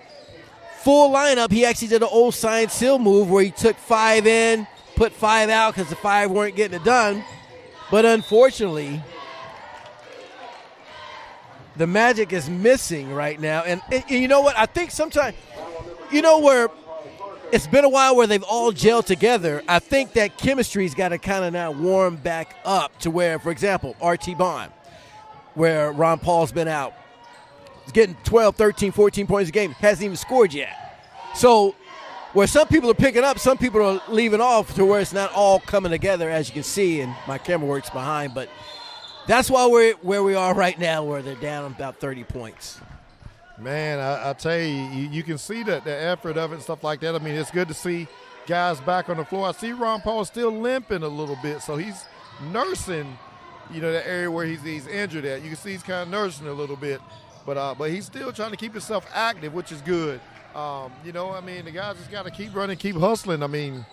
Full lineup. He actually did an old Science Hill move where he took 5 in, put 5 out because the 5 weren't getting it done. But unfortunately, the magic is missing right now. And you know what? I think sometimes, where it's been a while where they've all gelled together. I think that chemistry's got to kind of now warm back up to where, for example, R.T. Bond, where Ron Paul's been out. He's getting 12, 13, 14 points a game. Hasn't even scored yet. So where some people are picking up, some people are leaving off to where it's not all coming together, as you can see, and my camera works behind. But that's why we're where we are right now, where they're down about 30 points. Man, I tell you can see the effort of it and stuff like that. I mean, it's good to see guys back on the floor. I see Ron Paul still limping a little bit, so he's nursing, the area where he's injured at. You can see he's kind of nursing a little bit, but he's still trying to keep himself active, which is good. The guys just got to keep running, keep hustling. I mean,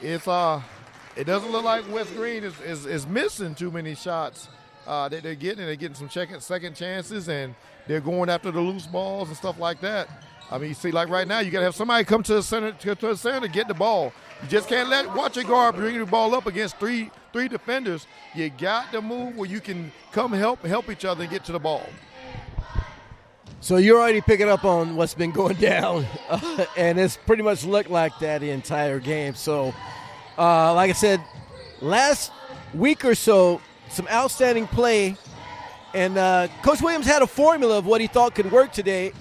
it doesn't look like West Greene is missing too many shots that they're getting. They're getting some second chances, and they're going after the loose balls and stuff like that. I mean, you see, like right now, you got to have somebody come to the center to get the ball. You just can't watch your guard bring the ball up against three defenders. You got to move where you can come help each other and get to the ball. So you're already picking up on what's been going down, and it's pretty much looked like that the entire game. So, like I said, last week or so, some outstanding play. And Coach Williams had a formula of what he thought could work today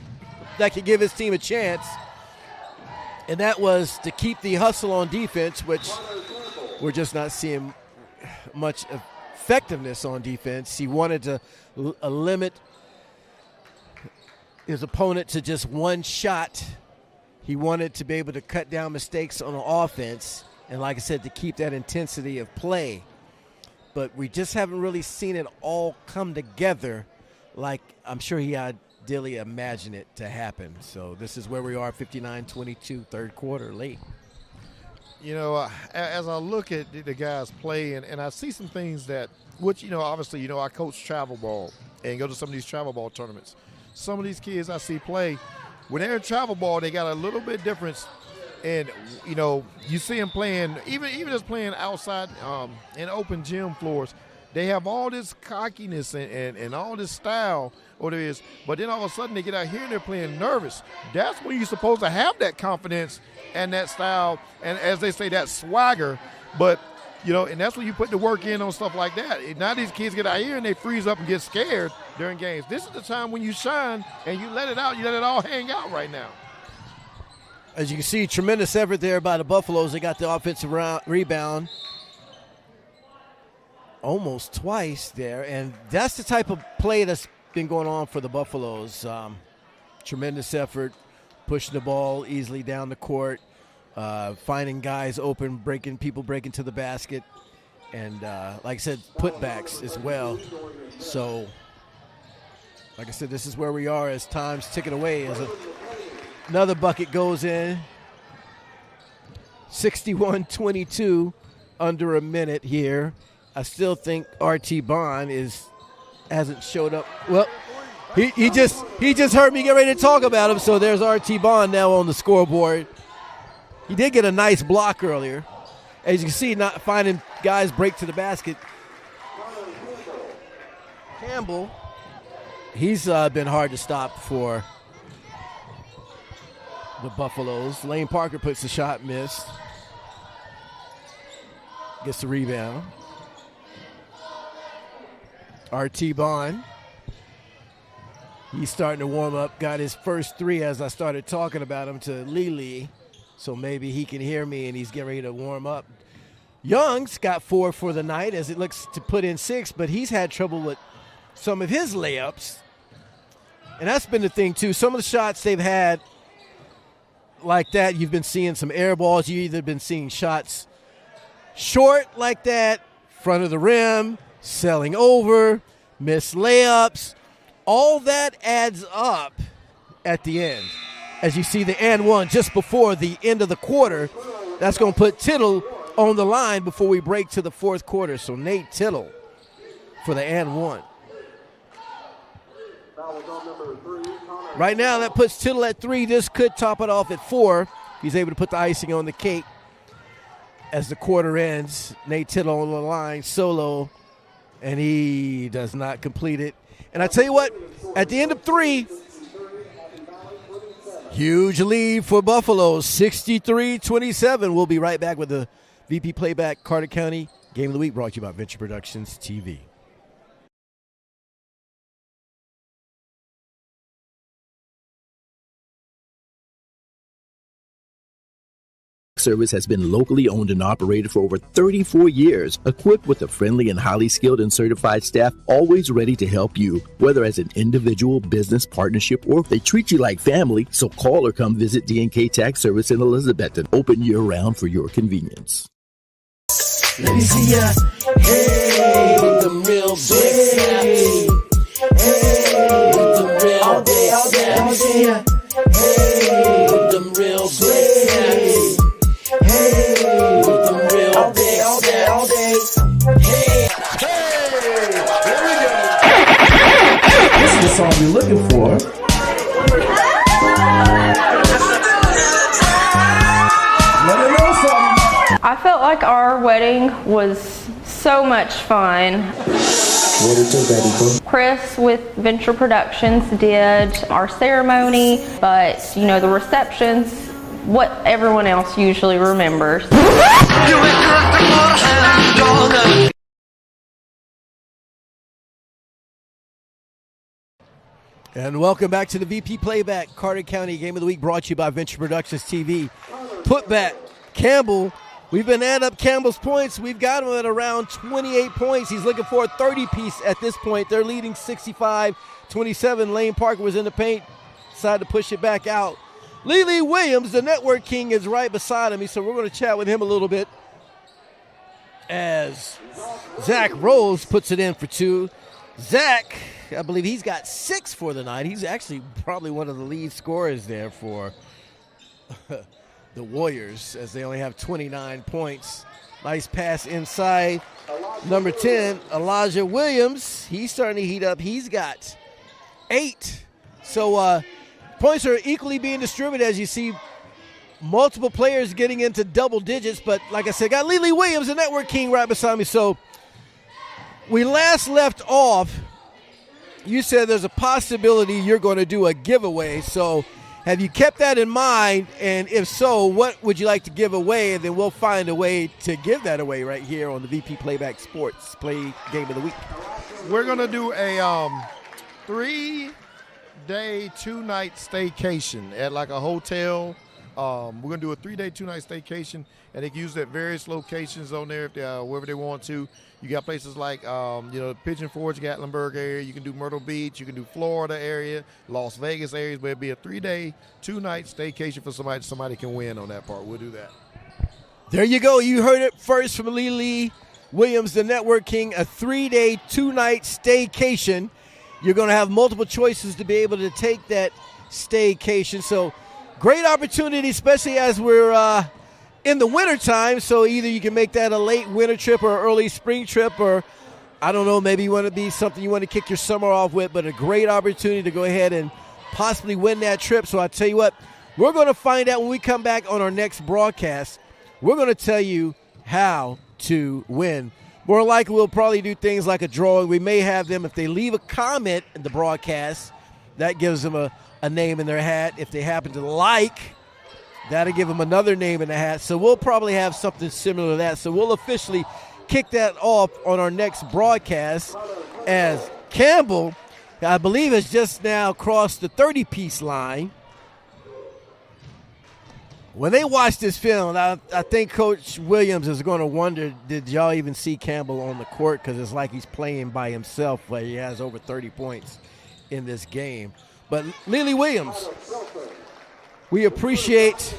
that could give his team a chance. And that was to keep the hustle on defense, which we're just not seeing much effectiveness on defense. He wanted to limit his opponent to just one shot. He wanted to be able to cut down mistakes on the offense. And like I said, to keep that intensity of play. But we just haven't really seen it all come together like I'm sure he ideally imagined it to happen. So this is where we are, 59-22, third quarter, late. As I look at the guys play, and I see some things that, which, obviously, I coach travel ball and go to some of these travel ball tournaments. Some of these kids I see play, when they're in travel ball, they got a little bit difference. And, you see them playing, even just playing outside in open gym floors, they have all this cockiness and all this style, what it is. But then all of a sudden they get out here and they're playing nervous. That's when you're supposed to have that confidence and that style and, as they say, that swagger. But, and that's when you put the work in on stuff like that. Now these kids get out here and they freeze up and get scared during games. This is the time when you shine and you let it out. You let it all hang out right now. As you can see, tremendous effort there by the Buffaloes. They got the offensive rebound almost twice there, and that's the type of play that's been going on for the Buffaloes. Tremendous effort, pushing the ball easily down the court, finding guys open, people breaking to the basket, and like I said, putbacks as well. So, like I said, this is where we are as time's ticking away. As another bucket goes in. 61-22, under a minute here. I still think RT Bond hasn't showed up. Well, he just heard me get ready to talk about him, so there's RT Bond now on the scoreboard. He did get a nice block earlier. As you can see, not finding guys break to the basket. Campbell, he's been hard to stop for the Buffaloes. Lane Parker puts the shot, missed. Gets the rebound. RT Bond, he's starting to warm up. Got his first three as I started talking about him to Lily. So maybe he can hear me and he's getting ready to warm up. Young's got 4 for the night as it looks to put in 6, but he's had trouble with some of his layups. And that's been the thing, too. Some of the shots they've had like that, you've been seeing some air balls. You've either been seeing shots short like that, front of the rim, selling over, missed layups. All that adds up at the end. As you see the and one just before the end of the quarter, that's going to put Tittle on the line before we break to the fourth quarter. So Nate Tittle for the and one. Right now, that puts Tittle at 3. This could top it off at 4. He's able to put the icing on the cake as the quarter ends. Nate Tittle on the line, solo, and he does not complete it. And I tell you what, at the end of 3, huge lead for Buffalo, 63-27. We'll be right back with the VP Playback Carter County Game of the Week, brought to you by Venture Productions TV. Service has been locally owned and operated for over 34 years, equipped with a friendly and highly skilled and certified staff, always ready to help you, whether as an individual, business, partnership, or if they treat you like family. So call or come visit D&K Tax Service in Elizabethton, open year-round for your convenience. Let me see ya, hey, with the real big snaps. Hey, with the real big snaps. Let me see ya, hey, with the real big snaps. Hey, with the real all day, all day, all day. Hey, There we go. this is the song you're looking for. Let me know something. I felt like our wedding was so much fun. Chris with Venture Productions did our ceremony, but the receptions, what everyone else usually remembers. And welcome back to the VP Playback Carter County Game of the Week, brought to you by Venture Productions TV. Putback, Campbell. We've been adding up Campbell's points. We've got him at around 28 points. He's looking for a 30-piece at this point. They're leading 65-27. Lane Parker was in the paint, decided to push it back out. Lee Williams, the network king, is right beside him, so we're going to chat with him a little bit as Zach Rose puts it in for 2. Zach, I believe he's got 6 for the night. He's actually probably one of the lead scorers there for the Warriors, as they only have 29 points. Nice pass inside. Number 10, Elijah Williams. He's starting to heat up. He's got 8. So points are equally being distributed, as you see multiple players getting into double digits. But like I said, got Lee Williams, the network king, right beside me. So we last left off, you said there's a possibility you're going to do a giveaway. So have you kept that in mind? And if so, what would you like to give away? And then we'll find a way to give that away right here on the VP Playback Sports Play Game of the Week. We're going to do a 3-day, 2-night staycation at like a hotel We're going to do a 3-day, 2-night staycation, and they can use it at various locations on there if they, wherever they want to. You got places like, Pigeon Forge, Gatlinburg area. You can do Myrtle Beach. You can do Florida area, Las Vegas areas, but it'll be a 3-day, 2-night staycation for somebody can win on that part. We'll do that. There you go. You heard it first from Lee Williams, the Network King, a 3-day, 2-night staycation. You're going to have multiple choices to be able to take that staycation. So great opportunity, especially as we're in the wintertime. So either you can make that a late winter trip or early spring trip, or I don't know, maybe you want to be something you want to kick your summer off with, but a great opportunity to go ahead and possibly win that trip. So I tell you what, we're going to find out when we come back on our next broadcast. We're going to tell you how to win. More likely, we'll probably do things like a drawing. We may have them, if they leave a comment in the broadcast, that gives them a name in their hat. If they happen to like, that'll give them another name in the hat. So we'll probably have something similar to that. So we'll officially kick that off on our next broadcast, as Campbell, I believe, has just now crossed the 30-piece line. When they watch this film, I think Coach Williams is going to wonder, did y'all even see Campbell on the court? Because it's like he's playing by himself, but he has over 30 points in this game. But Lily Williams, we appreciate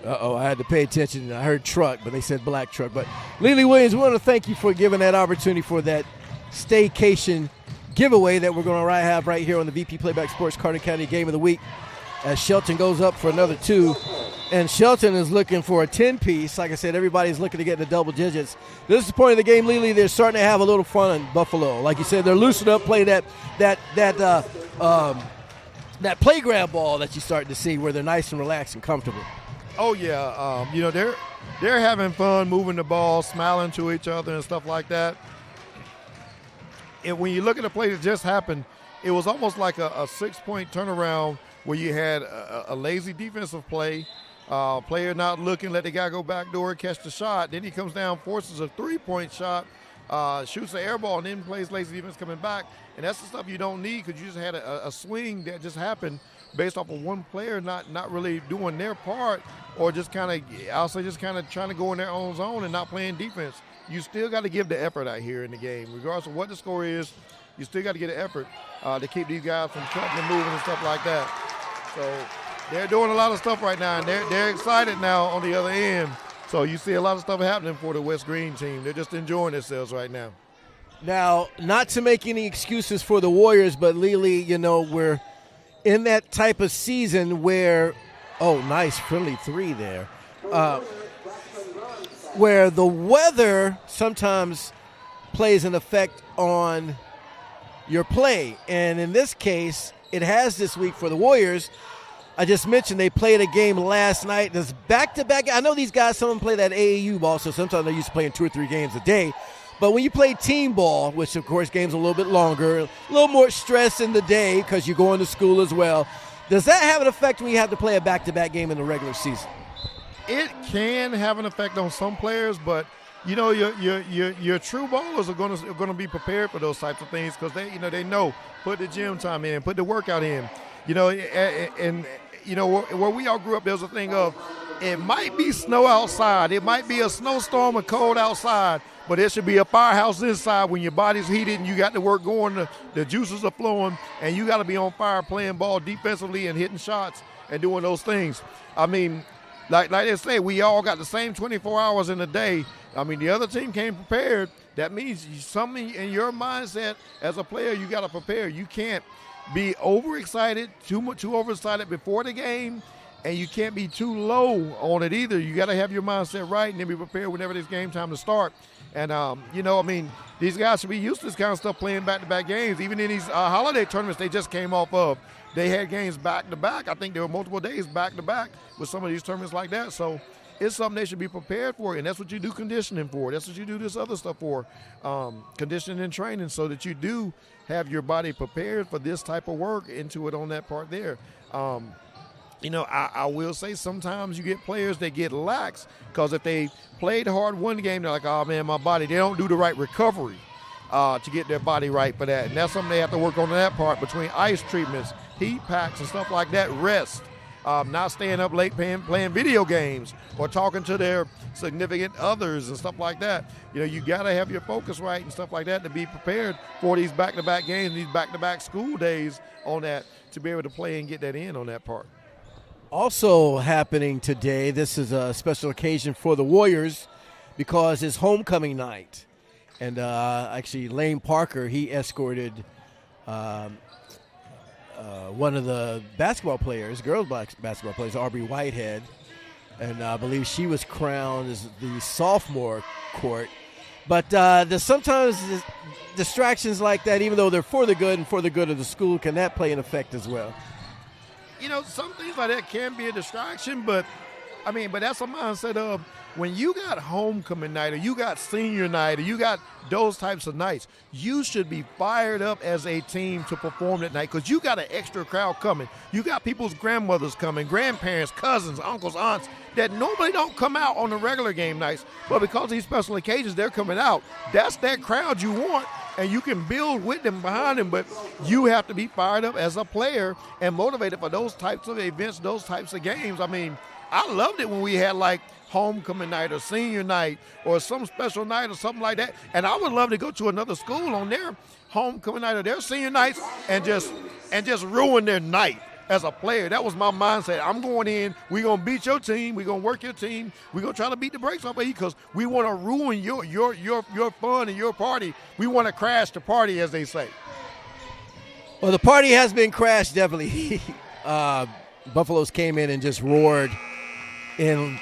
I had to pay attention. I heard truck, but they said black truck. But Lily Williams, we want to thank you for giving that opportunity for that staycation giveaway that we're going to have right here on the VP Playback Sports Carter County Game of the Week, as Shelton goes up for another 2. And Shelton is looking for a 10-piece. Like I said, everybody's looking to get in the double digits. This is the point of the game, Lily. They're starting to have a little fun in Buffalo. Like you said, they're loosening up, playing that playground ball that you're starting to see, where they're nice and relaxed and comfortable. Oh yeah, they're having fun moving the ball, smiling to each other and stuff like that. And when you look at the play that just happened, it was almost like a 6-point turnaround where you had a lazy defensive play, player not looking, let the guy go back door, catch the shot. Then he comes down, forces a 3-point shot, shoots an air ball, and then plays lazy defense coming back. And that's the stuff you don't need, because you just had a swing that just happened based off of one player not really doing their part, or just kind of trying to go in their own zone and not playing defense. You still got to give the effort out here in the game. Regardless of what the score is, you still got to get an effort to keep these guys from cutting and moving and stuff like that. So they're doing a lot of stuff right now, and they're excited now on the other end. So you see a lot of stuff happening for the West Greene team. They're just enjoying themselves right now. Now, not to make any excuses for the Warriors, but Lily, we're in that type of season where, nice friendly 3 there, where the weather sometimes plays an effect on your play. And in this case, it has this week for the Warriors. I just mentioned they played a game last night. There's back-to-back. I know these guys, some of them play that AAU ball, so sometimes they're used to playing 2 or 3 games a day. But when you play team ball, which, of course, games are a little bit longer, a little more stress in the day because you're going to school as well, does that have an effect when you have to play a back-to-back game in the regular season? It can have an effect on some players, but your true ballers are going to be prepared for those types of things, because they know, put the gym time in, put the workout in. And where we all grew up, there's a thing of, it might be snow outside, it might be a snowstorm or cold outside, but there should be a firehouse inside when your body's heated and you got the work going, the juices are flowing, and you got to be on fire playing ball defensively and hitting shots and doing those things. I mean, like they say, we all got the same 24 hours in a day. I mean, the other team came prepared. That means something in your mindset as a player, you got to prepare. You can't be overexcited, too overexcited before the game, and you can't be too low on it either. You got to have your mindset right and then be prepared whenever it's game time to start. And, these guys should be used to this kind of stuff, playing back-to-back games. Even in these holiday tournaments they just came off of, they had games back-to-back. I think there were multiple days back-to-back with some of these tournaments like that. So it's something they should be prepared for, and that's what you do conditioning for. That's what you do this other stuff for, conditioning and training, so that you do have your body prepared for this type of work into it on that part there. I will say sometimes you get players that get lax, because if they played hard one game, they're like, oh, man, my body, they don't do the right recovery. to get their body right for that. And that's something they have to work on that part between ice treatments, heat packs, and stuff like that, rest. Not staying up late playing video games or talking to their significant others and stuff like that. You got to have your focus right and stuff like that to be prepared for these back-to-back games, these back-to-back school days on that, to be able to play and get that in on that part. Also happening today, this is a special occasion for the Warriors because it's homecoming night. And actually, Lane Parker, he escorted one of the basketball players, girls basketball players, Aubrey Whitehead, and I believe she was crowned as the sophomore court. But there's sometimes distractions like that, even though they're for the good and for the good of the school, can that play an effect as well? Some things like that can be a distraction, but that's a mindset of when you got homecoming night or you got senior night or you got those types of nights, you should be fired up as a team to perform that night because you got an extra crowd coming. You got people's grandmothers coming, grandparents, cousins, uncles, aunts that normally don't come out on the regular game nights, but because of these special occasions, they're coming out. That's that crowd you want, and you can build with them, behind them, but you have to be fired up as a player and motivated for those types of events, those types of games. I loved it when we had like homecoming night or senior night or some special night or something like that. And I would love to go to another school on their homecoming night or their senior nights and just ruin their night as a player. That was my mindset. I'm going in, we're going to beat your team, we're going to work your team, we're going to try to beat the brakes off of you because we want to ruin your fun and your party. We want to crash the party, as they say. Well, the party has been crashed, definitely. Buffaloes came in and just roared in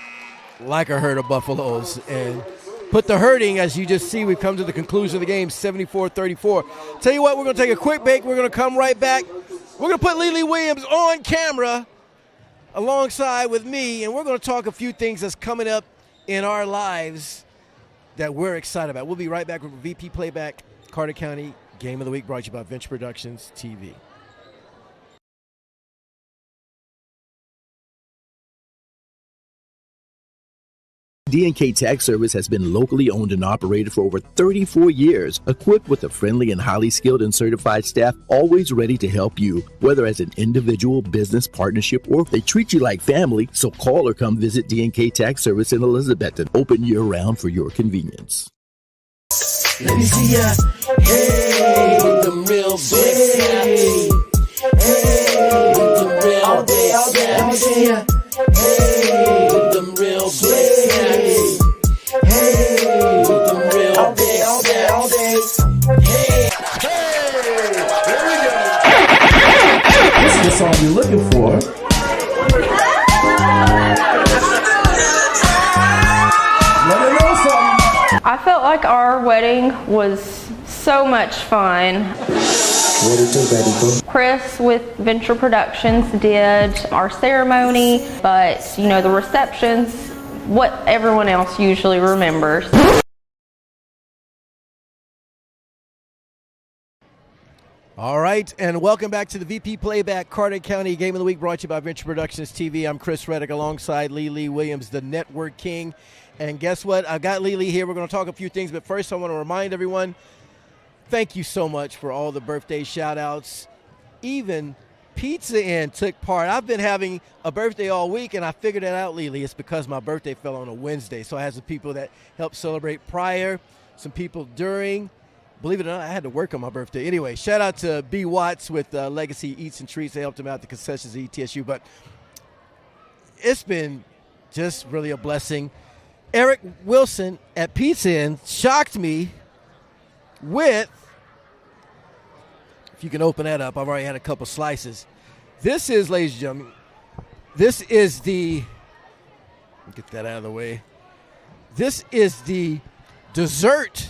like a herd of buffaloes and put the hurting, as you just see, we've come to the conclusion of the game, 74-34. Tell you what, we're going to take a quick break. We're going to come right back. We're going to put Lily Williams on camera alongside with me, and we're going to talk a few things that's coming up in our lives that we're excited about. We'll be right back with VP Playback, Carter County Game of the Week, brought to you by Venture Productions TV. D&K Tax Service has been locally owned and operated for over 34 years, equipped with a friendly and highly skilled and certified staff, always ready to help you, whether as an individual, business, partnership, or if they treat you like family. So call or come visit D&K Tax Service in Elizabethton, open year-round for your convenience. Let me see ya, hey, with the real big hey, with the real big let me see ya, hey, with the real big hey, with the real big all day, hey, There we go. This is the song you're looking for. I felt like our wedding was so much fun. Chris with Venture Productions did our ceremony, but the reception's what everyone else usually remembers. All right, and welcome back to the VP Playback Carter County Game of the Week, brought to you by Venture Productions TV. I'm Chris Reddick alongside Lee Williams, the Network King. And guess what? I've got Lee here. We're going to talk a few things, but first I want to remind everyone, thank you so much for all the birthday shout-outs. Even Pizza Inn took part. I've been having a birthday all week, and I figured it out, Lee. It's because my birthday fell on a Wednesday. So I had some people that helped celebrate prior, some people during. Believe it or not, I had to work on my birthday. Anyway, shout out to B. Watts with Legacy Eats and Treats. They helped him out at the concessions at ETSU. But it's been just really a blessing. Eric Wilson at Pizza Inn shocked me with, if you can open that up, I've already had a couple slices. This is, ladies and gentlemen, this is the, get that out of the way. This is the dessert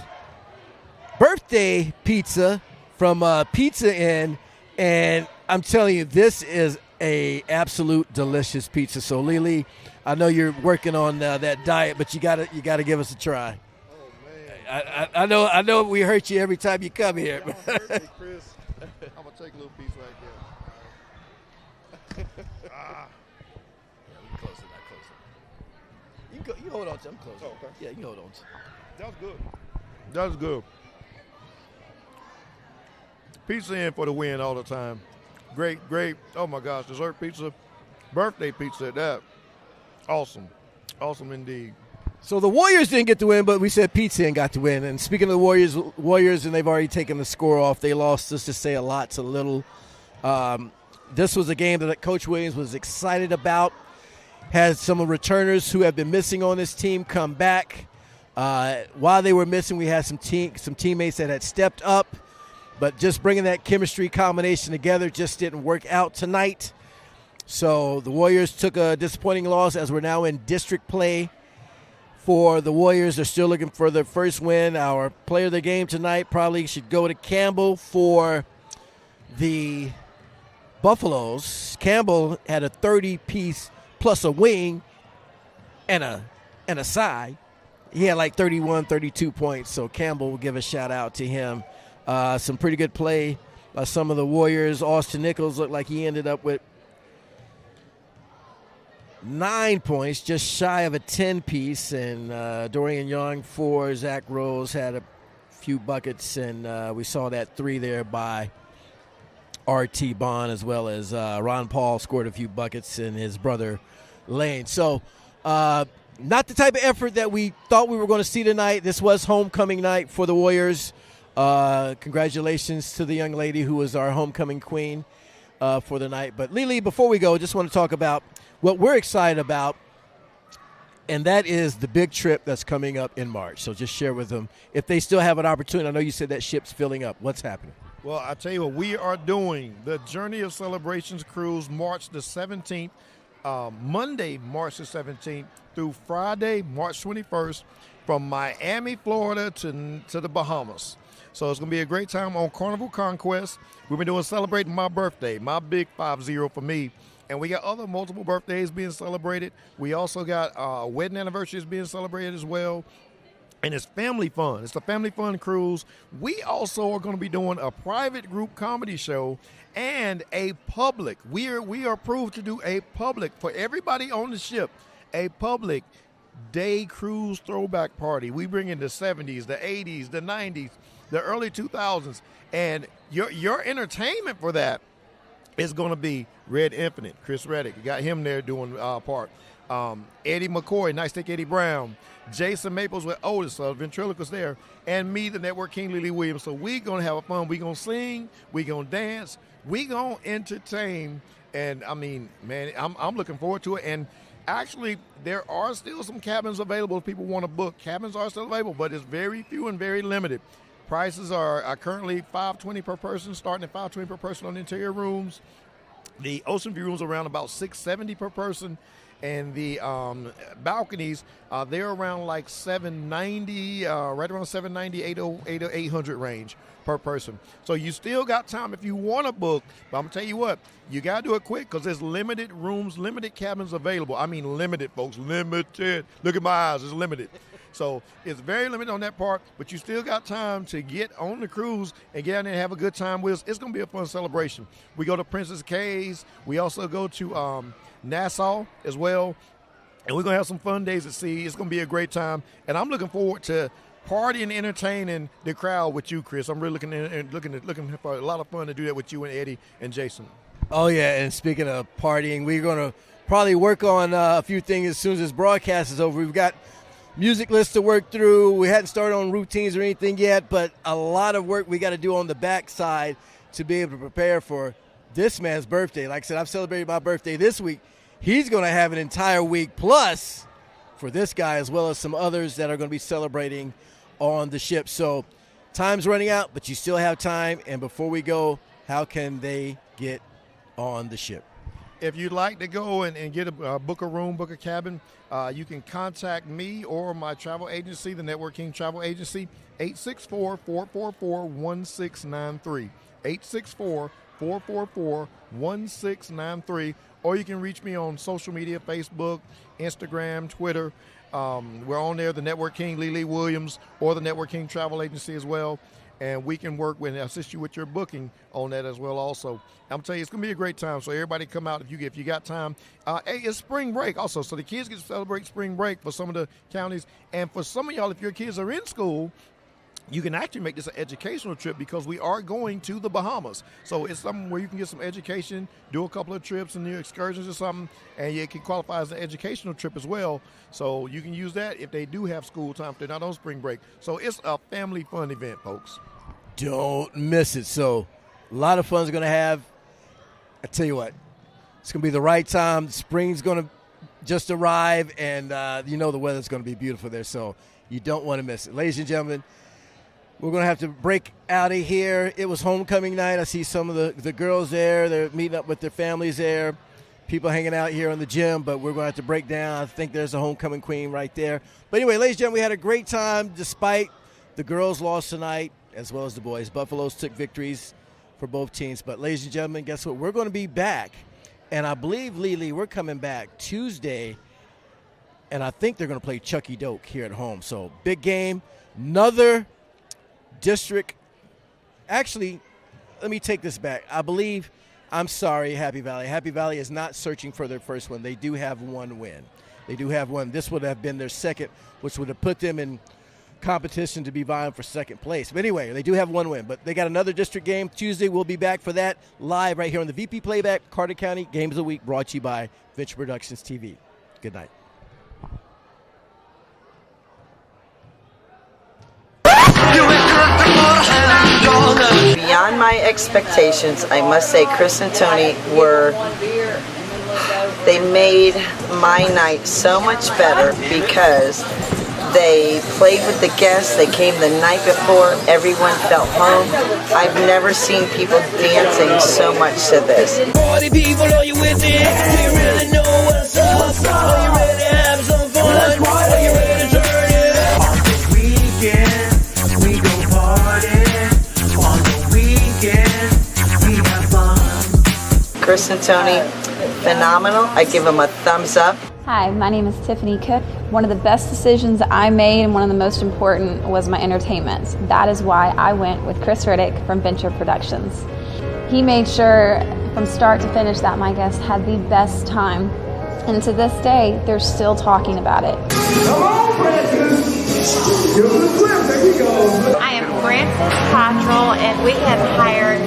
birthday pizza from Pizza Inn, and I'm telling you, this is a absolute delicious pizza. So Lee, I know you're working on that diet, but you gotta give us a try. Oh man, I know we hurt you every time you come here. Hey, Chris, I'm gonna take a little piece right there. Yeah, we closer, not closer. You hold on to. I'm close. Oh, okay. Yeah, you hold on to. That was good. That was good. Pizza Inn for the win all the time. Great. Oh my gosh, dessert pizza, birthday pizza at that. Awesome indeed. So the Warriors didn't get the win, but we said Pizza Inn got the win. And speaking of the Warriors, and they've already taken the score off. They lost, let's just say, a lot to little. This was a game that Coach Williams was excited about. Had some returners who have been missing on this team come back. While they were missing, we had some teammates that had stepped up. But just bringing that chemistry combination together just didn't work out tonight. So the Warriors took a disappointing loss as we're now in district play. For the Warriors, they're still looking for their first win. Our player of the game tonight probably should go to Campbell. For the Buffaloes, Campbell had a 30-piece plus a wing and a side. He had like 31, 32 points, so Campbell will give a shout-out to him. Some pretty good play by some of the Warriors. Austin Nichols looked like he ended up with 9 points, just shy of a 10-piece, and Dorian Young for Zach Rose had a few buckets, and we saw that 3 there by R.T. Bond, as well as Ron Paul scored a few buckets, and his brother Lane. So not the type of effort that we thought we were going to see tonight. This was homecoming night for the Warriors. Congratulations to the young lady who was our homecoming queen for the night. But Lily, before we go, just want to talk about what we're excited about, and that is the big trip that's coming up in March. So just share with them if they still have an opportunity. I know you said that ship's filling up. What's happening? Well, I tell you what, we are doing the Journey of Celebrations cruise March the 17th, Monday, March the 17th through Friday, March 21st, from Miami, Florida to the Bahamas. So it's going to be a great time on Carnival Conquest. We've been doing celebrating my birthday, my big 5-0 for me. And we got other multiple birthdays being celebrated. We also got wedding anniversaries being celebrated as well. And it's family fun. It's a family fun cruise. We also are going to be doing a private group comedy show and a public. We are approved to do a public for everybody on the ship, a public day cruise throwback party. We bring in the 70s, the 80s, the 90s, the early 2000s. And your entertainment for that is going to be Red Infinite, Chris Reddick. You got him there doing part. Eddie McCoy, Nice Stick Eddie Brown, Jason Maples with Otis, ventriloquist there, and me, the Network King, Lily Williams. So we're going to have fun. We're going to sing. We're going to dance. We're going to entertain. And, I mean, man, I'm looking forward to it. And actually, there are still some cabins available if people want to book. Cabins are still available, but it's very few and very limited. Prices are currently $520 per person, starting at $520 per person on the interior rooms. The ocean view rooms are around about $670 per person. And the balconies, they're around like $790, right around $790, $800 range per person. So you still got time if you want to book. But I'm going to tell you what, you got to do it quick because there's limited rooms, limited cabins available. I mean limited, folks, limited. Look at my eyes, it's limited. So it's very limited on that part, but you still got time to get on the cruise and get out there and have a good time with us. It's going to be a fun celebration. We go to Princess Cays. We also go to Nassau as well, and we're going to have some fun days at sea. It's going to be a great time, and I'm looking forward to partying and entertaining the crowd with you, Chris. I'm really looking for a lot of fun to do that with you and Eddie and Jason. Oh, yeah, and speaking of partying, we're going to probably work on a few things as soon as this broadcast is over. We've got music lists to work through. We hadn't started on routines or anything yet, but a lot of work we got to do on the backside to be able to prepare for this man's birthday. Like I said, I've celebrated my birthday this week. He's going to have an entire week plus for this guy, as well as some others that are going to be celebrating on the ship. So time's running out, but you still have time. And before we go, how can they get on the ship? If you'd like to go and get a book a room, book a cabin, you can contact me or my travel agency, the Network King Travel Agency, 864-444-1693. 864-444-1693. Or you can reach me on social media, Facebook, Instagram, Twitter. We're on there, the Network King, Lily Williams, or the Network King Travel Agency as well. And we can work with and assist you with your booking on that as well also. I'm telling you, it's going to be a great time. So everybody come out if you got time. Hey, it's spring break also. So the kids get to celebrate spring break for some of the counties. And for some of y'all, if your kids are in school, you can actually make this an educational trip because we are going to the Bahamas. So it's something where you can get some education, do a couple of trips and new excursions or something, and it can qualify as an educational trip as well. So you can use that if they do have school time, if they're not on spring break. So it's a family fun event, folks. Don't miss it. So a lot of fun's going to have. I tell you what, it's going to be the right time. Spring's going to just arrive, and the weather's going to be beautiful there. So you don't want to miss it. Ladies and gentlemen, we're going to have to break out of here. It was homecoming night. I see some of the girls there. They're meeting up with their families there. People hanging out here in the gym, but we're going to have to break down. I think there's a homecoming queen right there. But anyway, ladies and gentlemen, we had a great time despite the girls lost tonight as well as the boys. Buffaloes took victories for both teams. But ladies and gentlemen, guess what? We're going to be back. And I believe, Lily, we're coming back Tuesday. And I think they're going to play Chucky Doke here at home. So big game. Another district. Actually, let me take this back. I'm sorry, Happy Valley. Happy Valley is not searching for their first one. They do have one win. They do have one. This would have been their second, which would have put them in competition to be vying for second place. But anyway, they do have one win. But they got another district game Tuesday. We'll be back for that live right here on the VP Playback, Carter County Games of the Week, brought to you by Venture Productions TV. Good night. Beyond my expectations, I must say Chris and Tony they made my night so much better because they played with the guests. They came the night before. Everyone felt home. I've never seen people dancing so much to this. Party people, are you with it? Do you really know what's up? Are you ready to have some fun? Are you ready to turn it up? On the weekend, we go party. On the weekend, we have fun. Chris and Tony, phenomenal. I give them a thumbs up. Hi, my name is Tiffany Cook. One of the best decisions I made and one of the most important was my entertainment. That is why I went with Chris Riddick from Venture Productions. He made sure from start to finish that my guests had the best time. And to this day, they're still talking about it. Come on, Francis. Give us a clip. There you go. I am Frances Cottrell, and we have hired